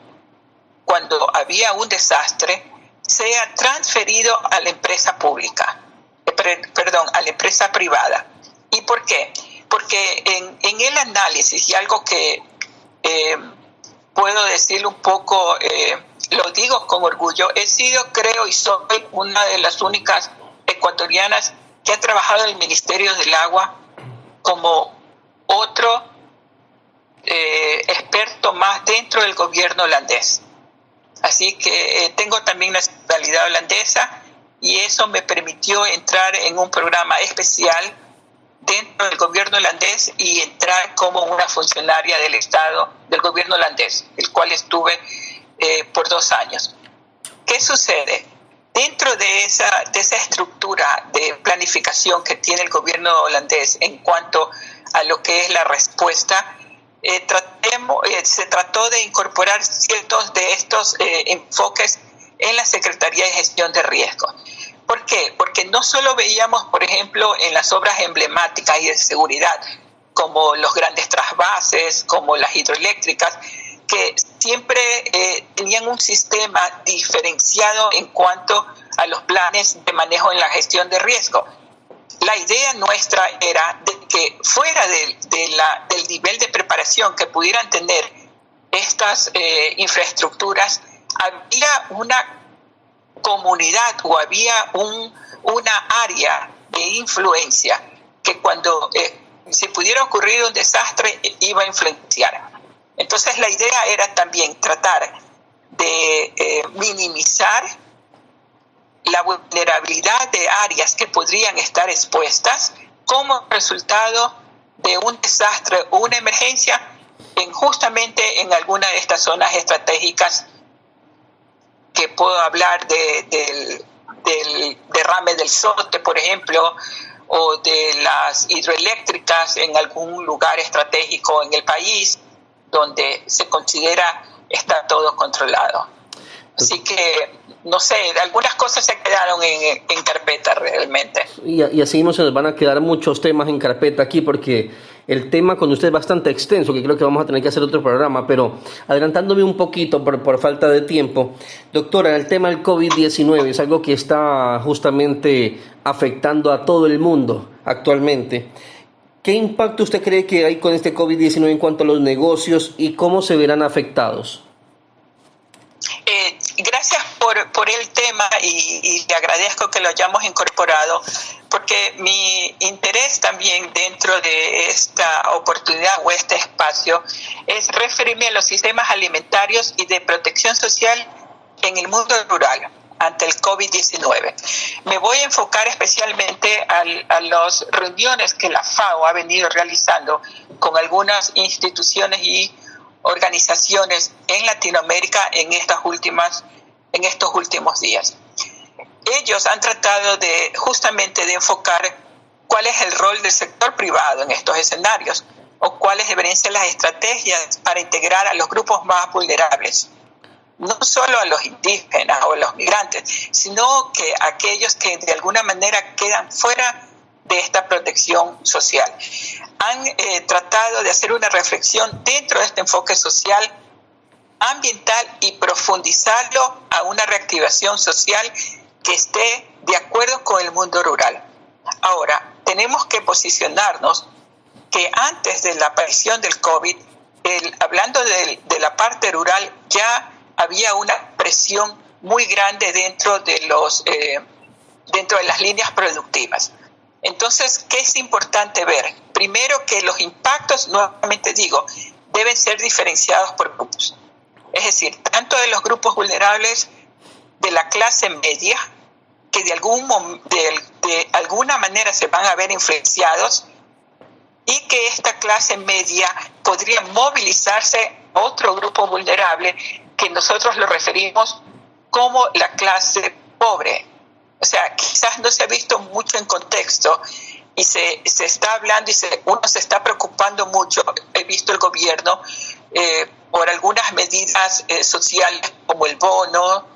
cuando había un desastre sea transferido a la empresa pública, a la empresa privada. ¿Y por qué? Porque en el análisis, y algo que puedo decirlo un poco, lo digo con orgullo, he sido, creo, y soy una de las únicas ecuatorianas que ha trabajado en el Ministerio del Agua como otro experto más dentro del gobierno holandés. Así que tengo también nacionalidad holandesa y eso me permitió entrar en un programa especial dentro del gobierno holandés y entrar como una funcionaria del Estado del gobierno holandés, el cual estuve por 2 años. ¿Qué sucede? Dentro de esa estructura de planificación que tiene el gobierno holandés en cuanto a lo que es la respuesta, se trató de incorporar ciertos de estos enfoques en la Secretaría de Gestión de Riesgo. ¿Por qué? Porque no solo veíamos, por ejemplo, en las obras emblemáticas y de seguridad, como los grandes trasvases, como las hidroeléctricas, que siempre tenían un sistema diferenciado en cuanto a los planes de manejo en la gestión de riesgo. La idea nuestra era de que fuera del nivel de preparación que pudieran tener estas infraestructuras, había una comunidad o había una área de influencia que cuando si pudiera ocurrir un desastre iba a influenciar. Entonces la idea era también tratar de minimizar la vulnerabilidad de áreas que podrían estar expuestas como resultado de un desastre o una emergencia justamente en alguna de estas zonas estratégicas que puedo hablar del derrame del Sote, por ejemplo, o de las hidroeléctricas en algún lugar estratégico en el país donde se considera está todo controlado. Así que, no sé, algunas cosas se quedaron en carpeta realmente. Y así mismo se nos van a quedar muchos temas en carpeta aquí porque el tema con usted es bastante extenso, que creo que vamos a tener que hacer otro programa, pero adelantándome un poquito por falta de tiempo, doctora, el tema del COVID-19 es algo que está justamente afectando a todo el mundo actualmente. ¿Qué impacto usted cree que hay con este COVID-19 en cuanto a los negocios y cómo se verán afectados? Gracias por el tema y le agradezco que lo hayamos incorporado, porque mi interés también dentro de esta oportunidad o este espacio es referirme a los sistemas alimentarios y de protección social en el mundo rural ante el COVID-19. Me voy a enfocar especialmente a las reuniones que la FAO ha venido realizando con algunas instituciones y organizaciones en Latinoamérica en estos últimos días. Ellos han tratado justamente de enfocar cuál es el rol del sector privado en estos escenarios o cuáles deberían ser las estrategias para integrar a los grupos más vulnerables, no solo a los indígenas o a los migrantes, sino que a aquellos que de alguna manera quedan fuera de esta protección social. Han tratado de hacer una reflexión dentro de este enfoque social, ambiental y profundizarlo a una reactivación social que esté de acuerdo con el mundo rural. Ahora, tenemos que posicionarnos que antes de la aparición del COVID, hablando de la parte rural, ya había una presión muy grande dentro de las líneas productivas. Entonces, ¿qué es importante ver? Primero, que los impactos, nuevamente digo, deben ser diferenciados por grupos. Es decir, tanto de los grupos vulnerables de la clase media, que de alguna manera se van a ver influenciados y que esta clase media podría movilizarse a otro grupo vulnerable que nosotros lo referimos como la clase pobre. O sea, quizás no se ha visto mucho en contexto y se está hablando y uno se está preocupando mucho. He visto el gobierno por algunas medidas sociales como el bono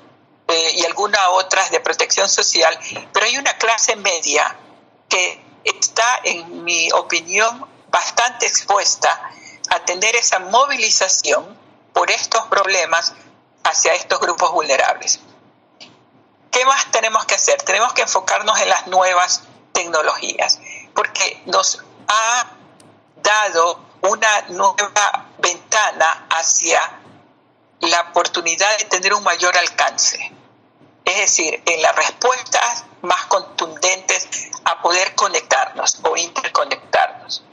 y algunas otras de protección social, pero hay una clase media que está, en mi opinión, bastante expuesta a tener esa movilización por estos problemas hacia estos grupos vulnerables. ¿Qué más tenemos que hacer? Tenemos que enfocarnos en las nuevas tecnologías, porque nos ha dado una nueva ventana hacia la oportunidad de tener un mayor alcance. Es decir, en las respuestas más contundentes a poder conectarnos o interconectarnos.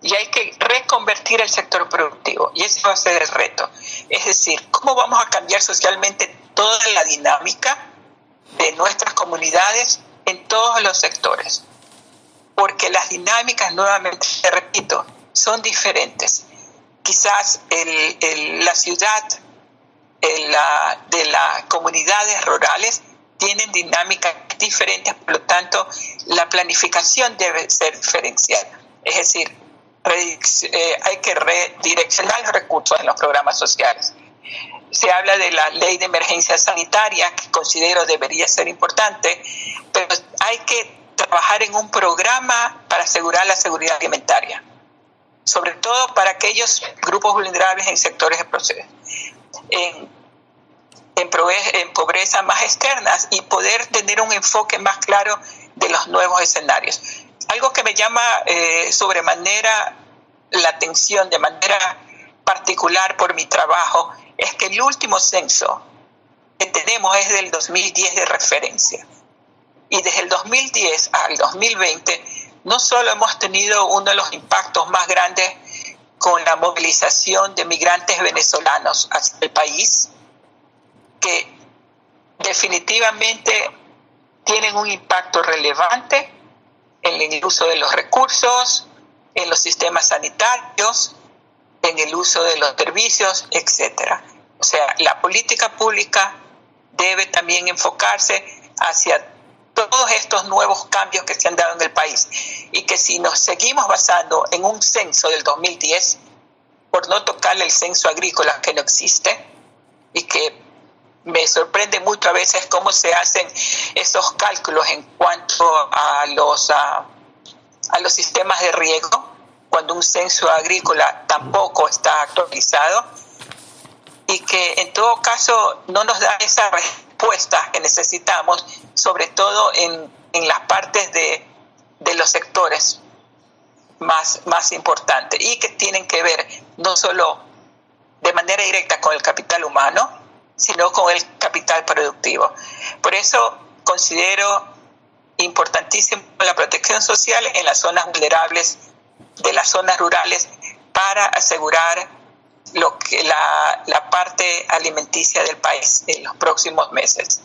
Y hay que reconvertir el sector productivo, y ese va a ser el reto. Es decir, ¿cómo vamos a cambiar socialmente toda la dinámica de nuestras comunidades en todos los sectores? Porque las dinámicas, nuevamente, te repito, son diferentes. Quizás la ciudad de las comunidades rurales tienen dinámicas diferentes, por lo tanto, la planificación debe ser diferencial. Es decir, hay que redireccionar los recursos en los programas sociales. Se habla de la ley de emergencia sanitaria, que considero debería ser importante, pero hay que trabajar en un programa para asegurar la seguridad alimentaria, sobre todo para aquellos grupos vulnerables en sectores en pobreza más externas, y poder tener un enfoque más claro de los nuevos escenarios. Algo que me llama sobremanera la atención, de manera particular por mi trabajo, es que el último censo que tenemos es del 2010 de referencia. Y desde el 2010 al 2020 no solo hemos tenido uno de los impactos más grandes con la movilización de migrantes venezolanos hacia el país, que definitivamente tienen un impacto relevante en el uso de los recursos, en los sistemas sanitarios, en el uso de los servicios, etc. O sea, la política pública debe también enfocarse hacia todos estos nuevos cambios que se han dado en el país, y que si nos seguimos basando en un censo del 2010, por no tocarle el censo agrícola, que no existe, y que me sorprende mucho a veces cómo se hacen esos cálculos en cuanto a los sistemas de riego, cuando un censo agrícola tampoco está actualizado, y que en todo caso no nos da esa respuesta que necesitamos, sobre todo en las partes de los sectores más importantes, y que tienen que ver no solo de manera directa con el capital humano, sino con el capital productivo. Por eso considero importantísimo la protección social en las zonas vulnerables de las zonas rurales, para asegurar la parte alimenticia del país en los próximos meses.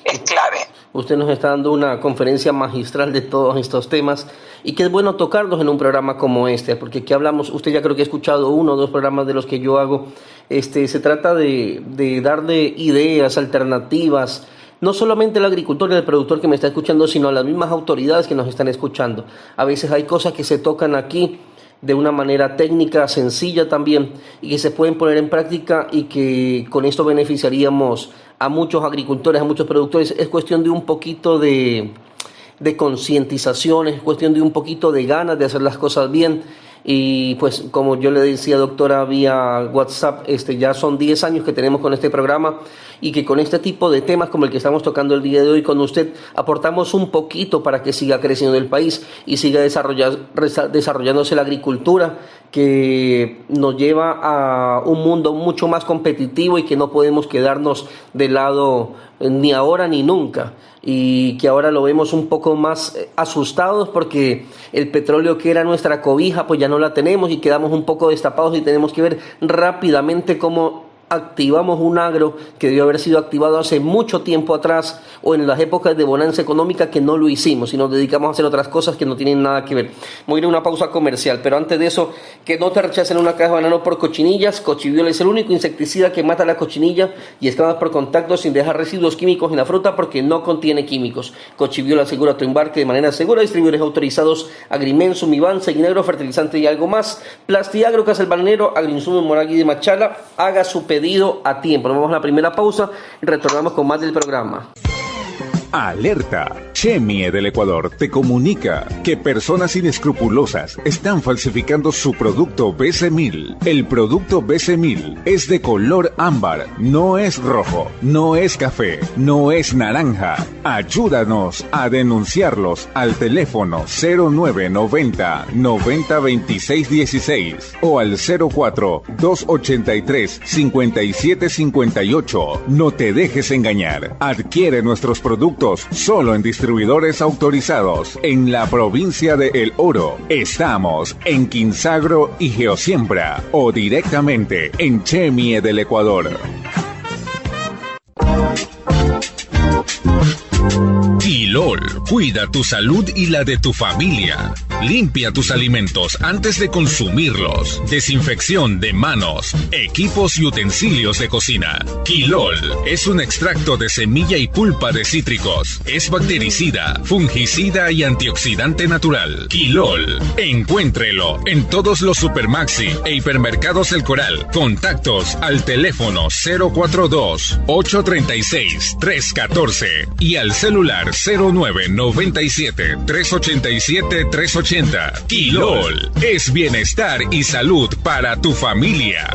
Es clave. Usted nos está dando una conferencia magistral de todos estos temas, y que es bueno tocarlos en un programa como este, porque aquí hablamos, usted ya creo que ha escuchado uno o dos programas de los que yo hago. Se trata de darle ideas, alternativas, no solamente al agricultor y al productor que me está escuchando, sino a las mismas autoridades que nos están escuchando. A veces hay cosas que se tocan aquí de una manera técnica, sencilla también, y que se pueden poner en práctica, y que con esto beneficiaríamos a muchos agricultores, a muchos productores. Es cuestión de un poquito de concientización, es cuestión de un poquito de ganas de hacer las cosas bien. Y pues, como yo le decía, doctora, vía WhatsApp, ya son 10 años que tenemos con este programa, y que con este tipo de temas como el que estamos tocando el día de hoy con usted, aportamos un poquito para que siga creciendo el país y siga desarrollándose la agricultura, que nos lleva a un mundo mucho más competitivo, y que no podemos quedarnos de lado ni ahora ni nunca, y que ahora lo vemos un poco más asustados, porque el petróleo, que era nuestra cobija, pues ya no la tenemos, y quedamos un poco destapados, y tenemos que ver rápidamente cómo activamos un agro que debió haber sido activado hace mucho tiempo atrás o en las épocas de bonanza económica que no lo hicimos y nos dedicamos a hacer otras cosas que no tienen nada que ver. Voy a ir a una pausa comercial, pero antes de eso, que no te rechacen una caja de banano por cochinillas. Cochiviol es el único insecticida que mata la cochinilla y escamas por contacto sin dejar residuos químicos en la fruta porque no contiene químicos. Cochiviol asegura tu embarque de manera segura. Distribuidores autorizados: Agrimensum, Iván, Seguinegro, Fertilizante y algo más. Plastiagro, Casa el Balnero, Agrinsumo, Moragui de Machala. Haga su pedido a tiempo. Nos vamos a la primera pausa y retornamos con más del programa. Alerta. Chemie del Ecuador te comunica que personas inescrupulosas están falsificando su producto BC1000. El producto BC1000 es de color ámbar, no es rojo, no es café, no es naranja. Ayúdanos a denunciarlos al teléfono 0990 90 26 16 o al 04 283 57 58. No te dejes engañar. Adquiere nuestros productos solo en distribuidores autorizados en la provincia de El Oro. Estamos en Quinsagro y Geosiembra o directamente en Chemie del Ecuador. Quilol, cuida tu salud y la de tu familia. Limpia tus alimentos antes de consumirlos. Desinfección de manos, equipos y utensilios de cocina. Quilol es un extracto de semilla y pulpa de cítricos. Es bactericida, fungicida y antioxidante natural. Quilol, encuéntrelo en todos los Supermaxi e hipermercados El Coral. Contactos al teléfono 042-836-314 y al celular 0997-387-380. Quilol es bienestar y salud para tu familia.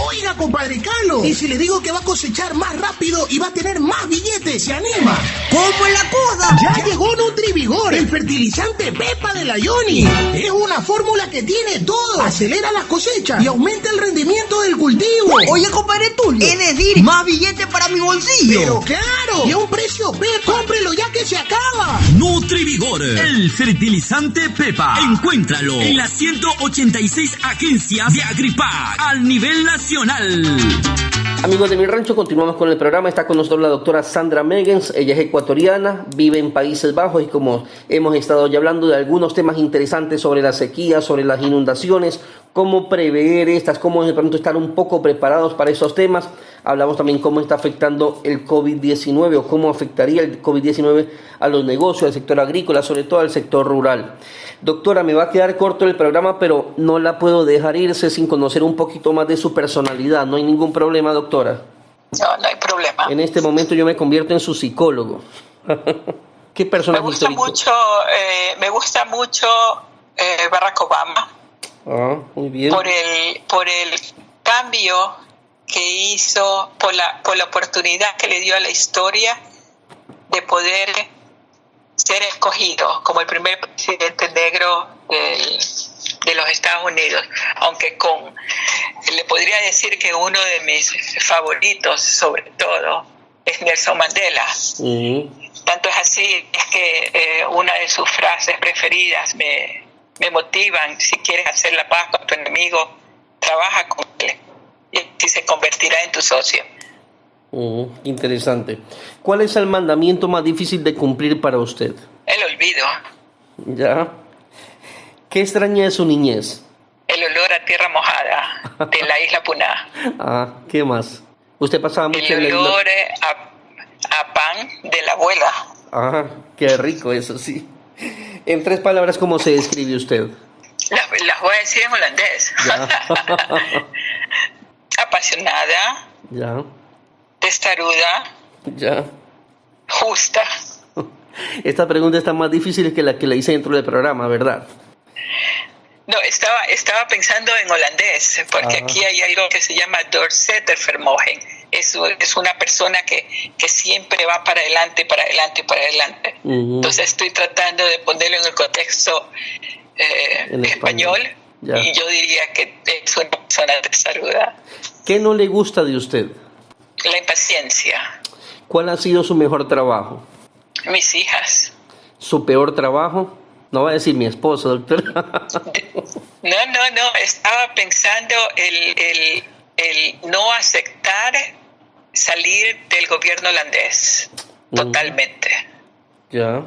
Oiga, compadre Carlos, ¿y si le digo que va a cosechar más rápido y va a tener más billetes? ¿Se anima? ¿Cómo es la cosa? Ya llegó Nutrivigor, el fertilizante Pepa de la Yoni. Es una fórmula que tiene todo. Acelera las cosechas y aumenta el rendimiento del cultivo. Oye, compadre Tulio, es decir, más billetes para mi bolsillo. Pero claro, y a un precio Pepa. Cómprelo ya que se acaba. Nutrivigor, el fertilizante Pepa. Encuéntralo en las 186 agencias de Agripac al nivel nacional. Amigos de Mi Rancho, continuamos con el programa. Está con nosotros la doctora Sandra Megens. Ella es ecuatoriana, vive en Países Bajos y como hemos estado ya hablando de algunos temas interesantes sobre la sequía, sobre las inundaciones, cómo prever estas, cómo de pronto estar un poco preparados para esos temas. Hablamos también cómo está afectando el COVID-19 o cómo afectaría el COVID-19 a los negocios, al sector agrícola, sobre todo al sector rural. Doctora, me va a quedar corto el programa, pero no la puedo dejar irse sin conocer un poquito más de su personalidad. ¿No hay ningún problema, doctora? No, no hay problema. En este momento yo me convierto en su psicólogo. ¿Qué personaje histórico? Me gusta mucho Barack Obama. Ah, muy bien. Por el cambio que hizo, por la oportunidad que le dio a la historia de poder ser escogido como el primer presidente negro de los Estados Unidos, aunque le podría decir que uno de mis favoritos sobre todo es Nelson Mandela. Tanto es así, es que una de sus frases preferidas me motivan: si quieres hacer la paz con tu enemigo, trabaja con él y así se convertirá en tu socio. Interesante. ¿Cuál es el mandamiento más difícil de cumplir para usted? El olvido. Ya. ¿Qué extraña de su niñez? El olor a tierra mojada de la isla Puná. Ah, ¿qué más? ¿Usted pasaba mucho en la isla? El olor a pan de la abuela. Ah, qué rico eso, sí. En 3 palabras, ¿cómo se describe usted? Las voy a decir en holandés. Apasionada. Ya. Testaruda. Ya. Justa. Esta pregunta está más difícil que la que le hice dentro del programa, ¿verdad? No, estaba pensando en holandés, porque aquí hay algo que se llama doorzettervermogen. Es una persona que siempre va para adelante, para adelante, para adelante. Entonces estoy tratando de ponerlo en el contexto en español. Ya. Y yo diría que es una persona testaruda. ¿Qué no le gusta de usted? La impaciencia. ¿Cuál ha sido su mejor trabajo? Mis hijas. ¿Su peor trabajo? No va a decir mi esposo, doctor. No, estaba pensando el no aceptar salir del gobierno holandés, totalmente. Ya.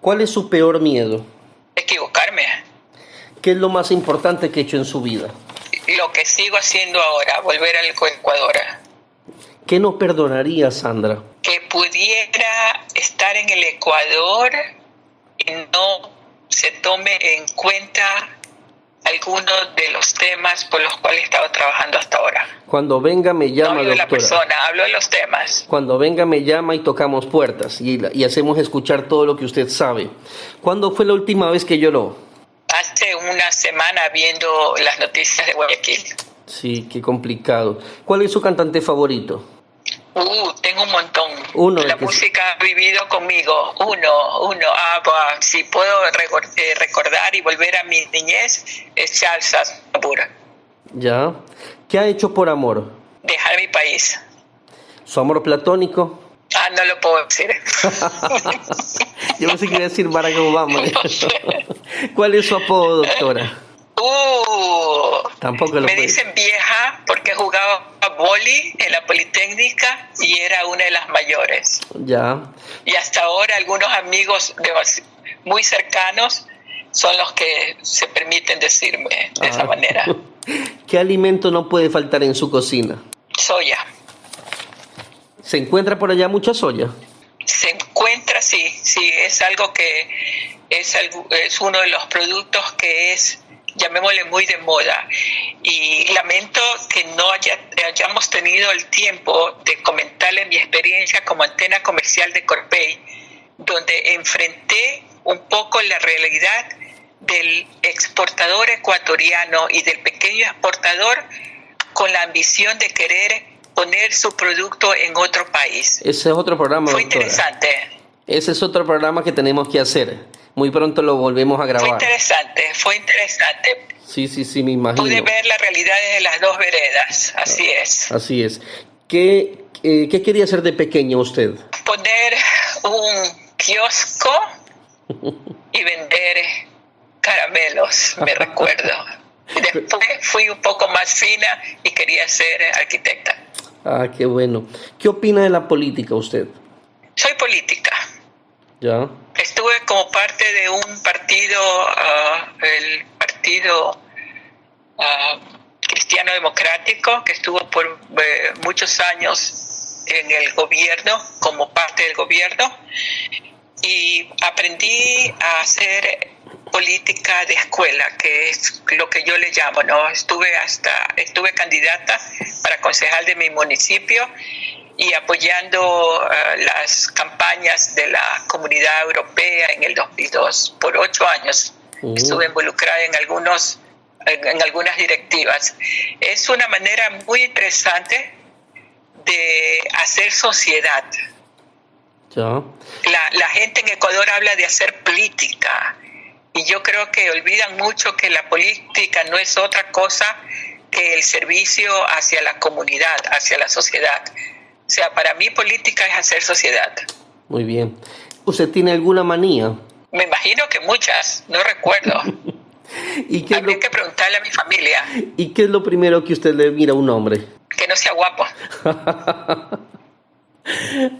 ¿Cuál es su peor miedo? Equivocarme. ¿Qué es lo más importante que ha hecho en su vida? Lo que sigo haciendo ahora, volver al Ecuador. ¿Qué no perdonaría, Sandra? Que pudiera estar en el Ecuador y no se tome en cuenta algunos de los temas por los cuales he estado trabajando hasta ahora. Cuando venga me llama, no hablo de la doctora. persona, hablo de los temas. Cuando venga me llama y tocamos puertas y hacemos escuchar todo lo que usted sabe. ¿Cuándo fue la última vez que lloró? Hace una semana viendo las noticias de Guayaquil. Sí, qué complicado. ¿Cuál es su cantante favorito? Tengo un montón. Uno, la música ha vivido conmigo. Uno. Si puedo recordar y volver a mi niñez, es Charles Aznavour. Ya. ¿Qué ha hecho por amor? Dejar mi país. ¿Su amor platónico? No lo puedo decir. Yo pensé que iba a decir Barack Obama. ¿Cuál es su apodo, doctora? Tampoco lo me puede. Dicen vieja porque jugaba vóley en la Politécnica y era una de las mayores. Ya. Y hasta ahora algunos amigos muy cercanos son los que se permiten decirme de esa manera. ¿Qué alimento no puede faltar en su cocina? Soya. ¿Se encuentra por allá mucha soya? Se encuentra, sí, es algo que es uno de los productos que es, llamémosle, muy de moda. Y lamento que no hayamos tenido el tiempo de comentarle mi experiencia como antena comercial de Corpey, donde enfrenté un poco la realidad del exportador ecuatoriano y del pequeño exportador con la ambición de querer poner su producto en otro país. Ese es otro programa, Fue doctora. interesante. Ese es otro programa que tenemos que hacer. Muy pronto lo volvemos a grabar. Fue interesante. Sí, me imagino. Pude ver la realidad desde las dos veredas, así es. Así es. ¿Qué quería hacer de pequeño usted? Poner un kiosco y vender caramelos, me recuerdo. Después fui un poco más fina y quería ser arquitecta. Qué bueno. ¿Qué opina de la política usted? Soy política. Ya. Estuve como parte de un partido, el Partido Cristiano Democrático, que estuvo por muchos años en el gobierno, como parte del gobierno, y aprendí a hacer política de escuela, que es lo que yo le llamo, ¿no? Estuve candidata para concejal de mi municipio y apoyando las campañas de la Comunidad Europea en el 2002 por 8 años. Estuve involucrada en algunas directivas. Es una manera muy interesante de hacer sociedad. Ya. La gente en Ecuador habla de hacer política. Y yo creo que olvidan mucho que la política no es otra cosa que el servicio hacia la comunidad, hacia la sociedad. O sea, para mí política es hacer sociedad. Muy bien. ¿Usted tiene alguna manía? Me imagino que muchas, no recuerdo. Habría que preguntarle a mi familia. ¿Y qué es lo primero que usted le mira a un hombre? Que no sea guapo.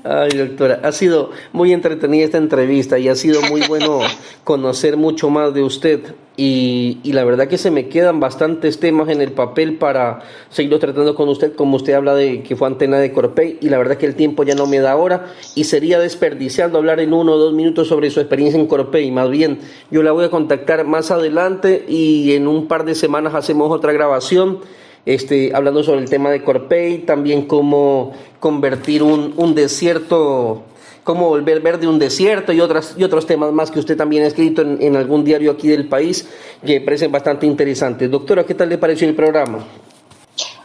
Ay, doctora, ha sido muy entretenida esta entrevista y ha sido muy bueno conocer mucho más de usted y la verdad que se me quedan bastantes temas en el papel para seguirlo tratando con usted, como usted habla de que fue antena de Corpey, y la verdad que el tiempo ya no me da ahora y sería desperdiciando hablar en 1 o 2 minutos sobre su experiencia en Corpey. Más bien, yo la voy a contactar más adelante y en un par de semanas hacemos otra grabación hablando sobre el tema de Corpey, también cómo convertir un desierto, cómo volver verde un desierto y otros temas más que usted también ha escrito en algún diario aquí del país que me parecen bastante interesantes. Doctora, ¿qué tal le pareció el programa?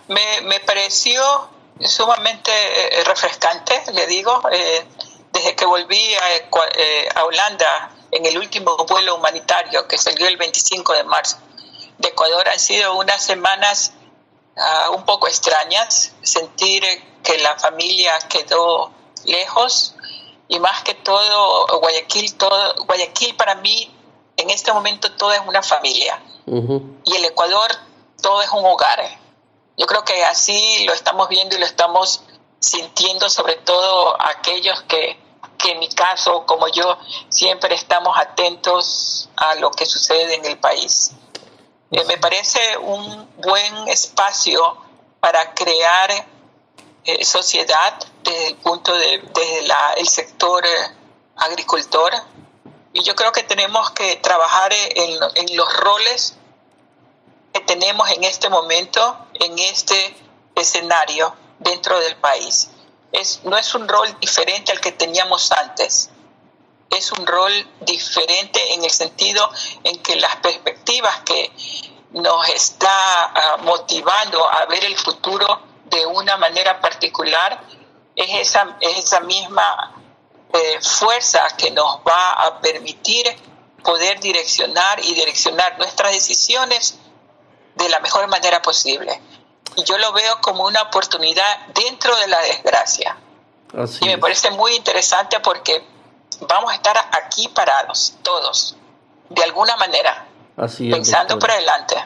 Me pareció sumamente refrescante, le digo, desde que volví a Holanda en el último vuelo humanitario que salió el 25 de marzo de Ecuador. Han sido unas semanas un poco extrañas, sentir que la familia quedó lejos y más que todo Guayaquil para mí en este momento todo es una familia. Y el Ecuador, todo es un hogar. Yo creo que así lo estamos viendo y lo estamos sintiendo, sobre todo aquellos que en mi caso, como yo, siempre estamos atentos a lo que sucede en el país. Me parece un buen espacio para crear sociedad desde el punto desde el sector agricultor, y yo creo que tenemos que trabajar en los roles que tenemos en este momento, en este escenario dentro del país. No es un rol diferente al que teníamos antes, es un rol diferente en el sentido en que las perspectivas que nos está motivando a ver el futuro de una manera particular es esa misma fuerza que nos va a permitir poder direccionar nuestras decisiones de la mejor manera posible. Y yo lo veo como una oportunidad dentro de la desgracia. Y me parece muy interesante porque vamos a estar aquí parados, todos, de alguna manera, pensando por adelante.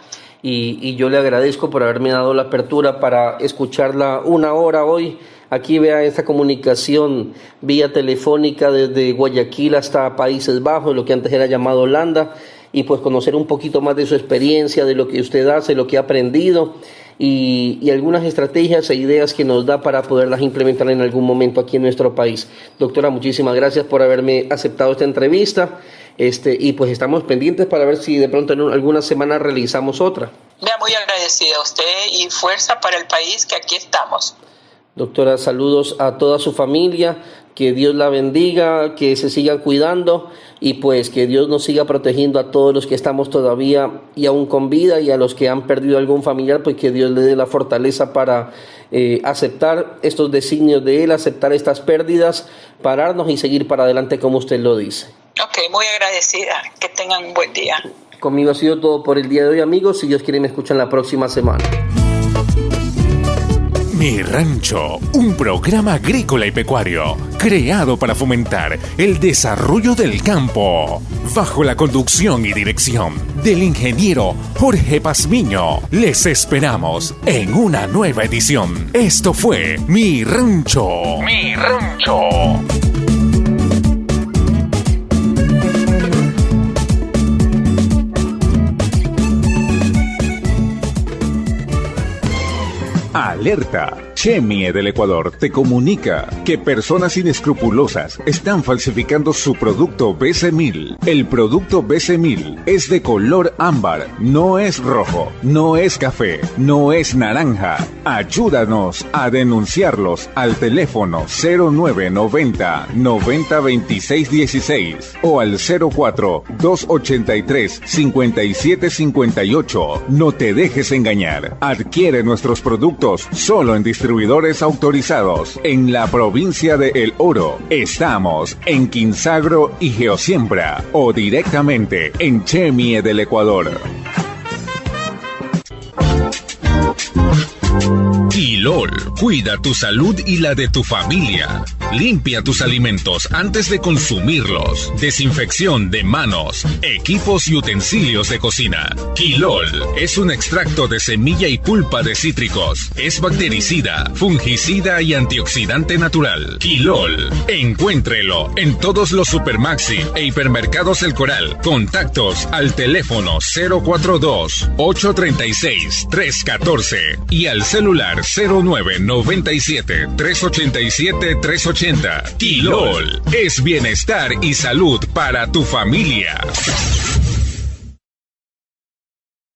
Y yo le agradezco por haberme dado la apertura para escucharla una hora hoy. Aquí vea esta comunicación vía telefónica desde Guayaquil hasta Países Bajos, lo que antes era llamado Holanda, y pues conocer un poquito más de su experiencia, de lo que usted hace, lo que ha aprendido y algunas estrategias e ideas que nos da para poderlas implementar en algún momento aquí en nuestro país. Doctora, muchísimas gracias por haberme aceptado esta entrevista y pues estamos pendientes para ver si de pronto en alguna semana realizamos otra. Muy agradecida a usted y fuerza para el país, que aquí estamos. Doctora, saludos a toda su familia, que Dios la bendiga, que se sigan cuidando y pues que Dios nos siga protegiendo a todos los que estamos todavía y aún con vida, y a los que han perdido algún familiar, pues que Dios le dé la fortaleza para aceptar estos designios de Él, aceptar estas pérdidas, pararnos y seguir para adelante como usted lo dice. Ok, muy agradecida, que tengan un buen día. Conmigo ha sido todo por el día de hoy, amigos. Si Dios quiere, me escuchan la próxima semana. Mi Rancho, un programa agrícola y pecuario creado para fomentar el desarrollo del campo, bajo la conducción y dirección del ingeniero Jorge Pazmiño. Les esperamos en una nueva edición. Esto fue Mi Rancho. Mi Rancho. Alerta. Chemie del Ecuador te comunica que personas inescrupulosas están falsificando su producto BC1000. El producto BC1000 es de color ámbar, no es rojo, no es café, no es naranja. Ayúdanos a denunciarlos al teléfono 0990 90 26 16 o al 04 283 57 58. No te dejes engañar. Adquiere nuestros productos solo en distribuidores autorizados en la provincia de El Oro. Estamos en Quinsagro y Geosiembra o directamente en Chemie del Ecuador. Quilol, cuida tu salud y la de tu familia. Limpia tus alimentos antes de consumirlos. Desinfección de manos, equipos y utensilios de cocina. Quilol es un extracto de semilla y pulpa de cítricos. Es bactericida, fungicida y antioxidante natural. Quilol, encuéntrelo en todos los Supermaxi e hipermercados El Coral. Contactos al teléfono 042-836-314 y al celular 0997-387-380. Quilol es bienestar y salud para tu familia.